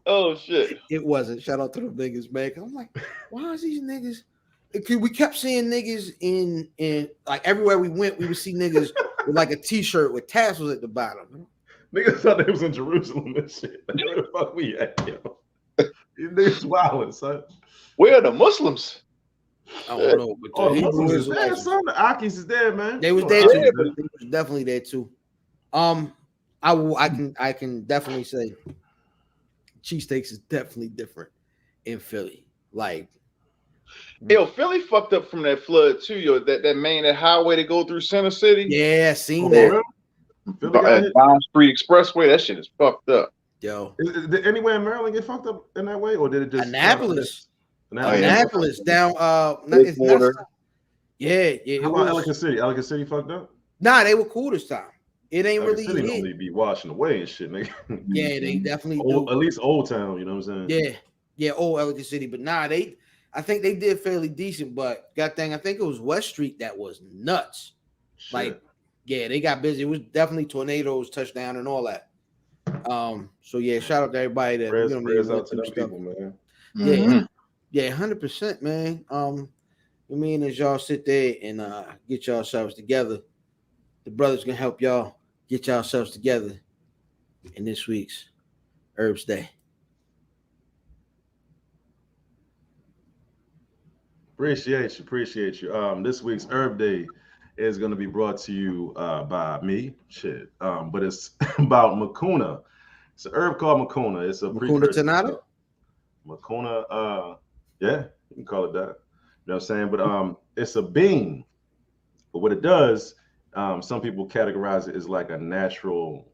Oh shit. it wasn't. Shout out to the niggas, man. I'm like, why is these niggas? We kept seeing niggas in like everywhere we went, we would see niggas with like a t-shirt with tassels at the bottom. Niggas thought they was in Jerusalem and shit. Like, where the fuck we at, yo? These niggas wilding, son. Where are the Muslims? I don't know, but Oh, the the Hebrew Muslims is there, Israelites, son. The Akis is there, man. they was Oh, there Akis too. is They was definitely there too. I can definitely say cheesesteaks is definitely different in Philly. Like, Yo, Philly fucked up from that flood too, yo. That main highway to go through Center City. yeah, seen Oh, that. real? Philly got hit? Bond Street Expressway, that shit is fucked up. Yo, Did anywhere in Maryland get fucked up in that way, or did it just Annapolis. yeah. Annapolis down it's not, Water. yeah, How about Ellicott City? Ellicott City fucked up. Nah, they were cool this time. It ain't Ellicott really City hit. normally be washing away and shit, nigga. Yeah, they definitely Old, do. at least Old Town, you know what I'm saying? Yeah, old Ellicott City. But nah, I think they did fairly decent, but god dang, I think it was West Street that was nuts. Shit. Like, yeah, they got busy. It was definitely tornadoes, touchdown, and all that. So yeah, shout out to everybody that prayers, we're gonna prayers be out to them stuff. people, man. Yeah, Mhm. yeah, 100%, man. I mean, as y'all sit there and get yourselves together, the brothers can help y'all get yourselves together in this week's Herbs Day. Appreciate you. This week's Herb Day is going to be brought to you by me. But it's about Mucuna. It's an herb called Mucuna. It's a Mucuna precursor. Tenata? Mucuna, yeah, you can call it that. You know what I'm saying? But it's a bean. But what it does, some people categorize it as like a natural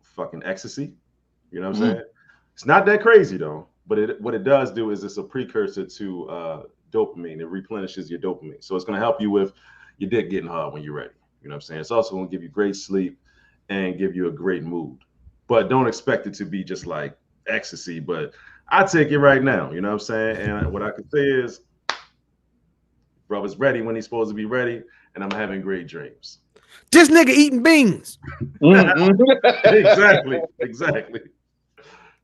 fucking ecstasy. You know what I'm saying? It's not that crazy though. But what it does do is it's a precursor to dopamine. It replenishes your dopamine. So it's going to help you with your dick getting hard when you're ready. You know what I'm saying? It's also going to give you great sleep and give you a great mood. But don't expect it to be just like ecstasy. But I take it right now. You know what I'm saying? And what I can say is, brother's ready when he's supposed to be ready. And I'm having great dreams. This nigga eating beans. Exactly.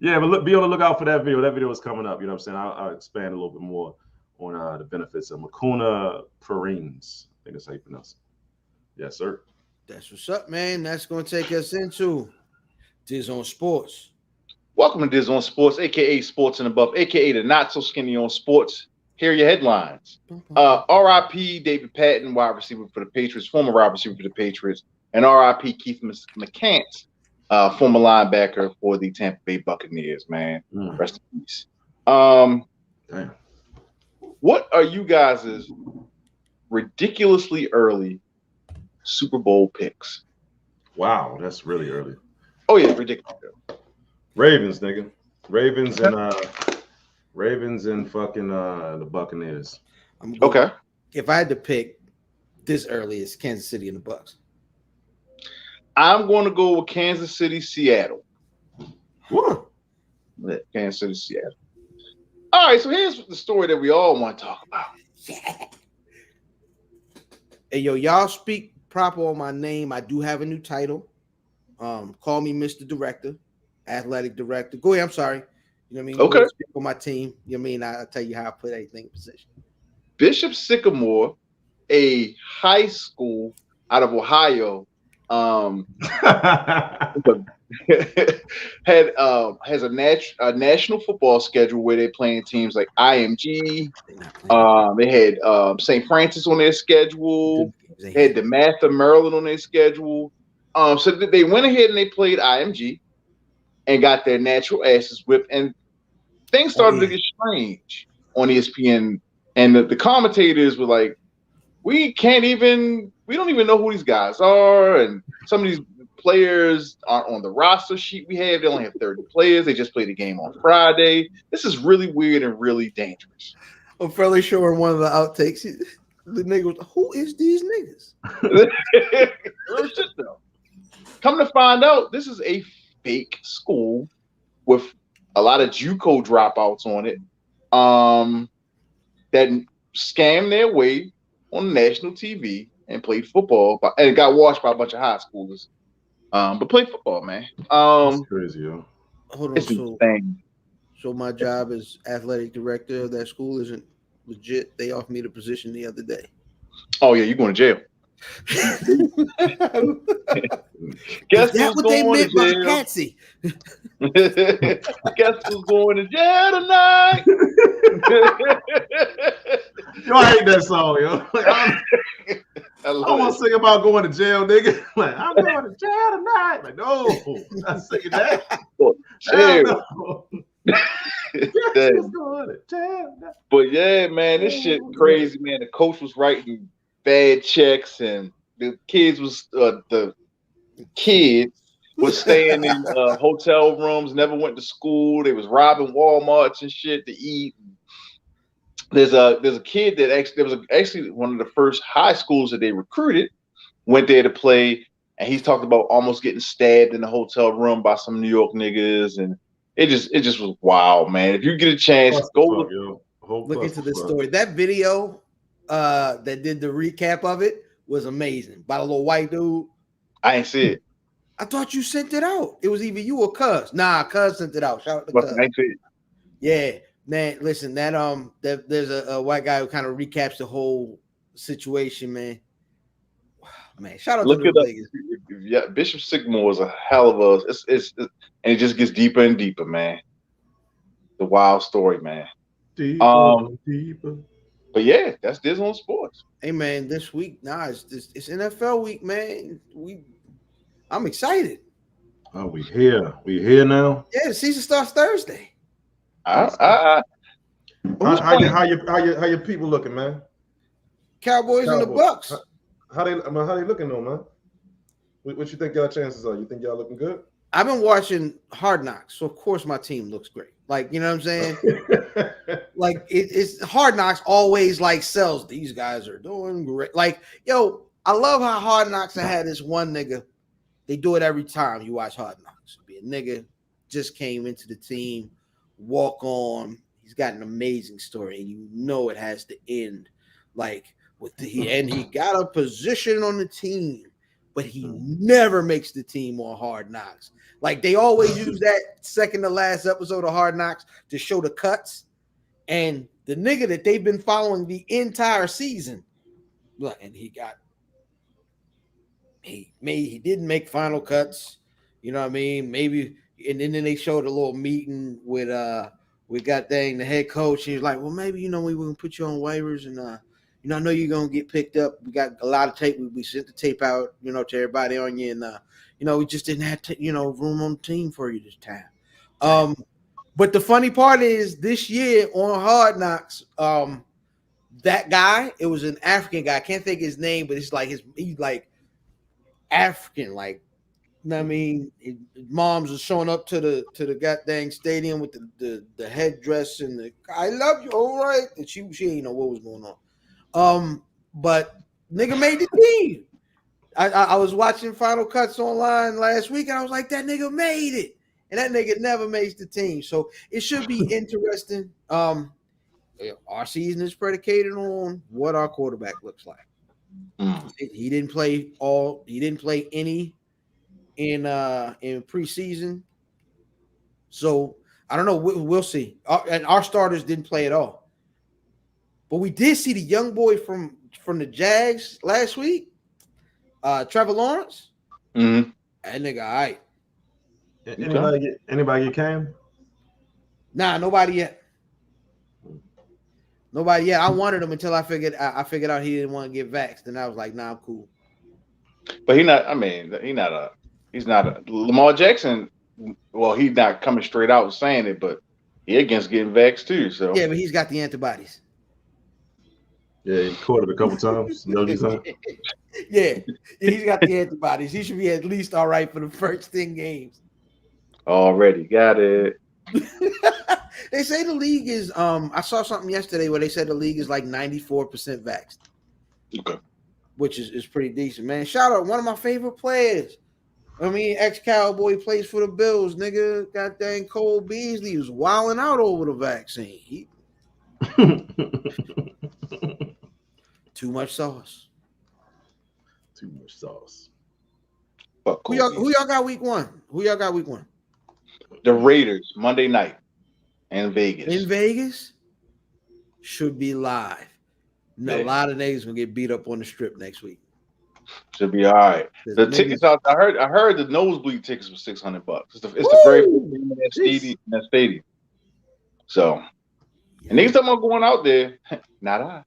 Yeah, but be on the lookout for that video. That video is coming up. You know what I'm saying? I'll expand a little bit more on the benefits of Mucuna pruriens. I think that's how you pronounce it. Yes, sir. That's what's up, man. That's going to take us into Diz on Sports. Welcome to Diz on Sports, aka Sports and Above, aka the not so skinny on sports. Here are your headlines. R.I.P. David Patton, wide receiver for the Patriots, former wide receiver for the Patriots, and R.I.P. Keith McCants, former linebacker for the Tampa Bay Buccaneers, man. Rest in peace. Damn. What are you guys' ridiculously early Super Bowl picks? Wow, that's really early. Oh, yeah, ridiculous. Ravens, nigga. Ravens and fucking the Buccaneers. Okay. If I had to pick this early, it's Kansas City and the Bucks. I'm going to go with Kansas City, Seattle. Woo. Yeah, Kansas City, Seattle. All right, so here's the story that we all want to talk about. Hey, yo, y'all speak proper on my name. I do have a new title. Call me Mr. Director, Athletic Director. Go ahead, I'm sorry. You know what I mean? Okay. Speak for my team. You know what I mean? I'll tell you how I put everything in position. Bishop Sycamore, a high school out of Ohio, has a national football schedule where they're playing teams like IMG. They had St. Francis on their schedule. They had DeMatha, Maryland on their schedule. So they went ahead and they played IMG and got their natural asses whipped. And things started to get strange on ESPN. And the commentators were like, we don't even know who these guys are. And some of these players aren't on the roster sheet we have. They only have 30 players. They just played a game on Friday. This is really weird and really dangerous. I'm fairly sure in one of the outtakes, the nigga was, who is these niggas? Real shit, though. Come to find out, this is a fake school with a lot of JUCO dropouts on it that scam their way on national TV and played football, and got watched by a bunch of high schoolers. But played football, man. That's crazy, yo. Hold on. It's insane. So my job as athletic director of that school isn't legit. They offered me the position the other day. Oh yeah, you going to jail? Guess Guess that's who's what they going meant to by jail? Patsy. Guess who's going to jail tonight? Yo, I hate that song, yo. Like, I want to sing about going to jail, nigga. Like, I'm going to jail tonight. Like, no, I'm not singing that. Jail. No. Damn. Going to jail. But yeah, man, this shit crazy, man. The coach was writing bad checks, and the kids was staying in hotel rooms, never went to school. They was robbing Walmarts and shit to eat. There's a kid that actually one of the first high schools that they recruited, went there to play, and he's talked about almost getting stabbed in the hotel room by some New York niggas, and it just was wild, man. If you get a chance, go look into this story. That video that did the recap of it was amazing. By the little white dude. I ain't see it. I thought you sent it out. It was either you or Cuz. Nah, Cuz sent it out. Shout out to Cuz. I ain't see it. Yeah, man. Listen, there's a white guy who kind of recaps the whole situation, man. Man, shout out Look to it the up. niggas. Yeah, Bishop Sycamore is a hell of a. It's and it just gets deeper and deeper, man. The wild story, man. Deeper. But yeah, that's this on sports. Hey man, this week, it's NFL week, man. I'm excited. Oh, we here. We here now. Yeah, the season starts Thursday. How your people looking, man? Cowboys and the Bucks. How they looking though, man? What you think y'all chances are? You think y'all looking good? I've been watching Hard Knocks, so of course my team looks great. Like, you know what I'm saying? Like it's Hard Knocks always like sells. These guys are doing great. Like, yo, I love how Hard Knocks had this one nigga. They do it every time you watch Hard Knocks. Be a nigga just came into the team, walk on. He's got an amazing story, and you know it has to end like with he got a position on the team, but he never makes the team on Hard Knocks. Like they always use that second to last episode of Hard Knocks to show the cuts, and the nigga that they've been following the entire season, and he didn't make final cuts. You know what I mean? Maybe, and then they showed a little meeting with the head coach. He was like, well, maybe, we can put you on waivers, and I know you're gonna get picked up. We got a lot of tape. We sent the tape out, to everybody on you, and we just didn't have room on the team for you this time. But the funny part is this year on Hard Knocks, that guy, it was an African guy. I can't think of his name, but it's like he's like African, like, you know what I mean? His moms are showing up to the goddamn stadium with the headdress and the I love you, all right. And she didn't know what was going on. But nigga made the team. I was watching Final Cuts online last week, and I was like, that nigga made it. And that nigga never makes the team. So it should be interesting. Our season is predicated on what our quarterback looks like. He didn't play any in preseason. So I don't know. We'll see. And our starters didn't play at all. But we did see the young boy from the Jags last week, Trevor Lawrence. Mm-hmm. That nigga, all right. Anybody get Cam? Nah, nobody yet. Nobody yet. I wanted him until I figured out he didn't want to get vaxxed, and I was like, nah, I'm cool. But he's not a Lamar Jackson. Well, he's not coming straight out saying it, but he against getting vaxxed too. So yeah, but he's got the antibodies. Yeah, he caught it a couple times. Yeah, he's got the antibodies. He should be at least all right for the first 10 games. Already got it. They say the league is I saw something yesterday where they said the league is like 94% vaxxed. Okay. Which is pretty decent, man. Shout out one of my favorite players. I mean, ex-Cowboy plays for the Bills, nigga. Goddamn Cole Beasley was wilding out over the vaccine. Too much sauce. Too much sauce. Fuck Who y'all Kobe. got week one? Who y'all got week one? The Raiders Monday night in Vegas. In Vegas? Should be live. A Yeah. lot of niggas gonna get beat up on the strip next week. Should be all right. The Niggas- tickets out. I heard the nosebleed tickets was $600. It's the very first Woo! game in that stadium. So, and niggas talking about going out there. Not I.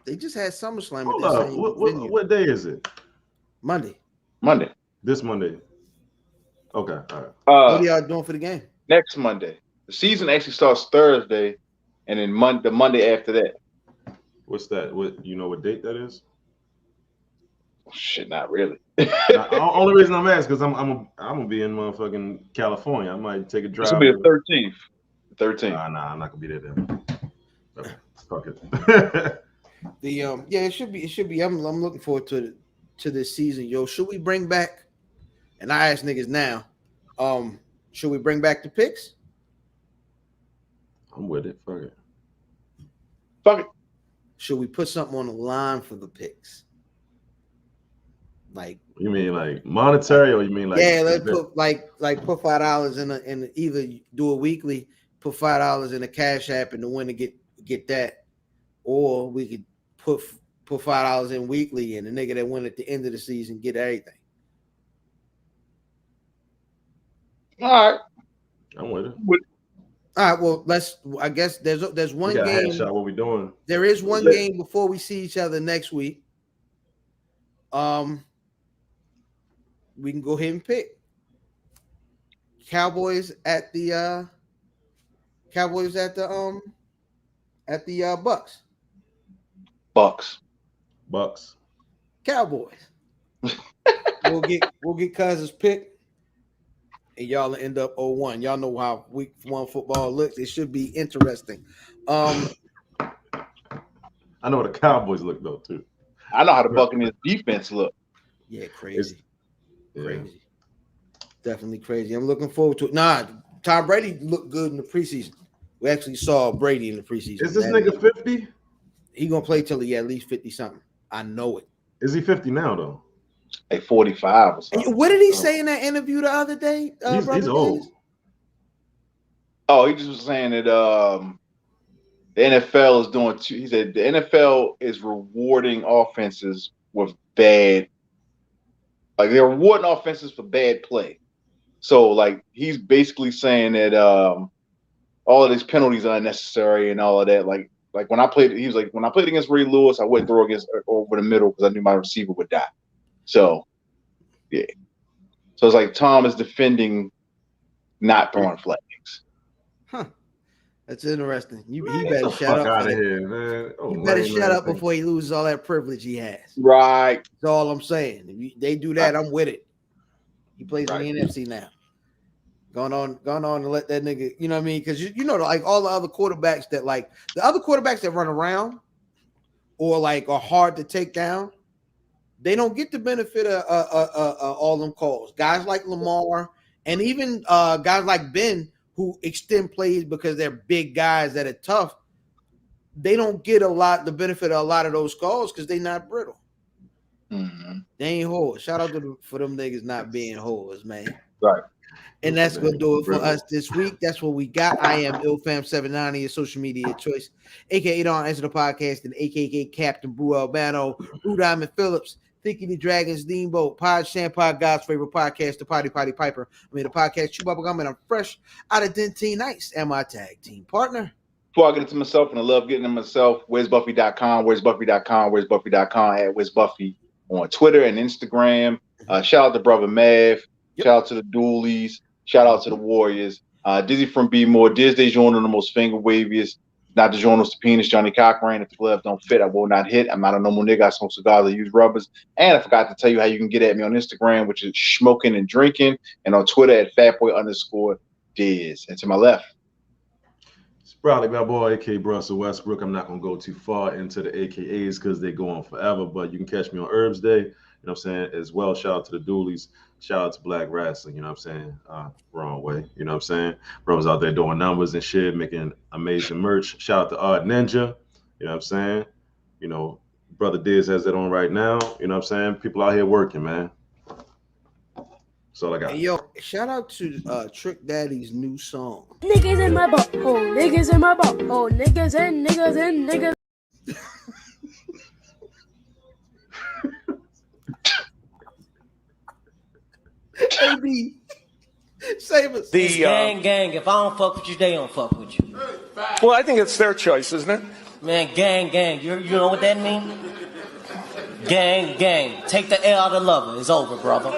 They just had SummerSlam at Hold the up. same venue. What day is it? Monday. Monday. This Monday. Okay, all right. What are y'all doing for the game? Next Monday. The season actually starts Thursday, and then the Monday after that. What's that? What you know what date that is? Shit, not really. The only reason I'm asking because I'm gonna be in motherfucking California. I might take a drive. This will be the 13th. The 13th. Nah, I'm not gonna be there then. Okay, fuck it. It should be. I'm looking forward to this season, yo. Should we bring back? And I ask niggas now, should we bring back the picks? I'm with it. Fuck it. Fuck it. Should we put something on the line for the picks? Like, You mean like monetary, or you mean like? yeah, let's put put $5 in either do it weekly, put $5 in a cash app, and the winner get that, or we could put $5 in weekly, and the nigga that win at the end of the season get everything. All right. I'm with it. All right, well, I guess there's one We got game. a shot. What we doing? There is one Yeah. game before we see each other next week. We can go ahead and pick Cowboys at the Bucks. Bucks. Cowboys. we'll get Cousins pick, and y'all will end up 0-1. Y'all know how week one football looks. It should be interesting. I know what the Cowboys look though too. I know how the Buccaneers defense look. Yeah, crazy. Yeah. Crazy. Definitely crazy. I'm looking forward to it. Nah, Tom Brady looked good in the preseason. We actually saw Brady in the preseason. Is this nigga 50? He gonna play till he at least 50 something. I know it. Is he 50 now though? Like 45 or something. And what did he say in that interview the other day? He's Brother old. Dennis? Oh, he just was saying that the NFL is doing two. He said the NFL is rewarding offenses with bad, like they're rewarding offenses for bad play. So like he's basically saying that all of these penalties are unnecessary and all of that. Like when I played, he was like, when I played against Ray Lewis, I wouldn't throw against over the middle because I knew my receiver would die. So yeah. So it's like Tom is defending not throwing flags. Huh. That's interesting. He Man, better get the shut fuck up. out of for that. here, man. Oh, You better lame shut ass up thing. before he loses all that privilege he has. Right. That's all I'm saying. If they do that, I'm with it. He plays Right. in the NFC now. Going on to let that nigga, you know what I mean? Because you know, like all the other quarterbacks that like the other quarterbacks that run around or like are hard to take down, they don't get the benefit of all them calls. Guys like Lamar and even guys like Ben who extend plays because they're big guys that are tough. They don't get the benefit of a lot of those calls because they're not brittle. Mm-hmm. They ain't whores. Shout out for them niggas not being whores, man. Right. And that's gonna do it for us this week. That's what we got. I am IlFam790, your social media choice, aka Don Answer the Podcast, and aka Captain Brew Albano, Brew Diamond Phillips, Thinking the Dragon Steamboat, Pod Shampoo, God's favorite podcast, the Potty Piper. I mean the podcast Chew Bubblegum, and I'm fresh out of Dentine Nights and my tag team partner. Before I get into myself, and I love getting to myself, where's Buffy.com, where's Buffy.com, where's Buffy.com, at Where's Buffy on Twitter and Instagram. Shout out to Brother Mav. Yep. Shout out to the Doolies. Shout out to the Warriors. Dizzy from B More. Diz DeJourno, the most finger waviest. Not DeJourno's the penis. Johnny Cochran. If the gloves don't fit, I will not hit. I'm not a normal nigga. I smoke cigars. I use rubbers. And I forgot to tell you how you can get at me on Instagram, which is smoking and drinking, and on Twitter at fatboy_Diz. And to my left. It's probably my boy, AK Russell Westbrook. I'm not going to go too far into the AKAs because they go on forever, but you can catch me on Herbs Day, you know what I'm saying, as well. Shout out to the Doolies. Shout out to Black Wrestling, you know what I'm saying? Wrong way, you know what I'm saying? Bro's out there doing numbers and shit, making amazing merch. Shout out to Odd Ninja, you know what I'm saying? You know, Brother Diz has it on right now. You know what I'm saying? People out here working, man. That's all I got. Hey, yo, shout out to Trick Daddy's new song. Niggas in my butthole, niggas in my butthole, niggas and niggas and niggas. AB, save us. It's gang, if I don't fuck with you, they don't fuck with you. Well, I think it's their choice, isn't it? Man, gang, you know what that mean? Gang, take the L out of lover. It's over, brother.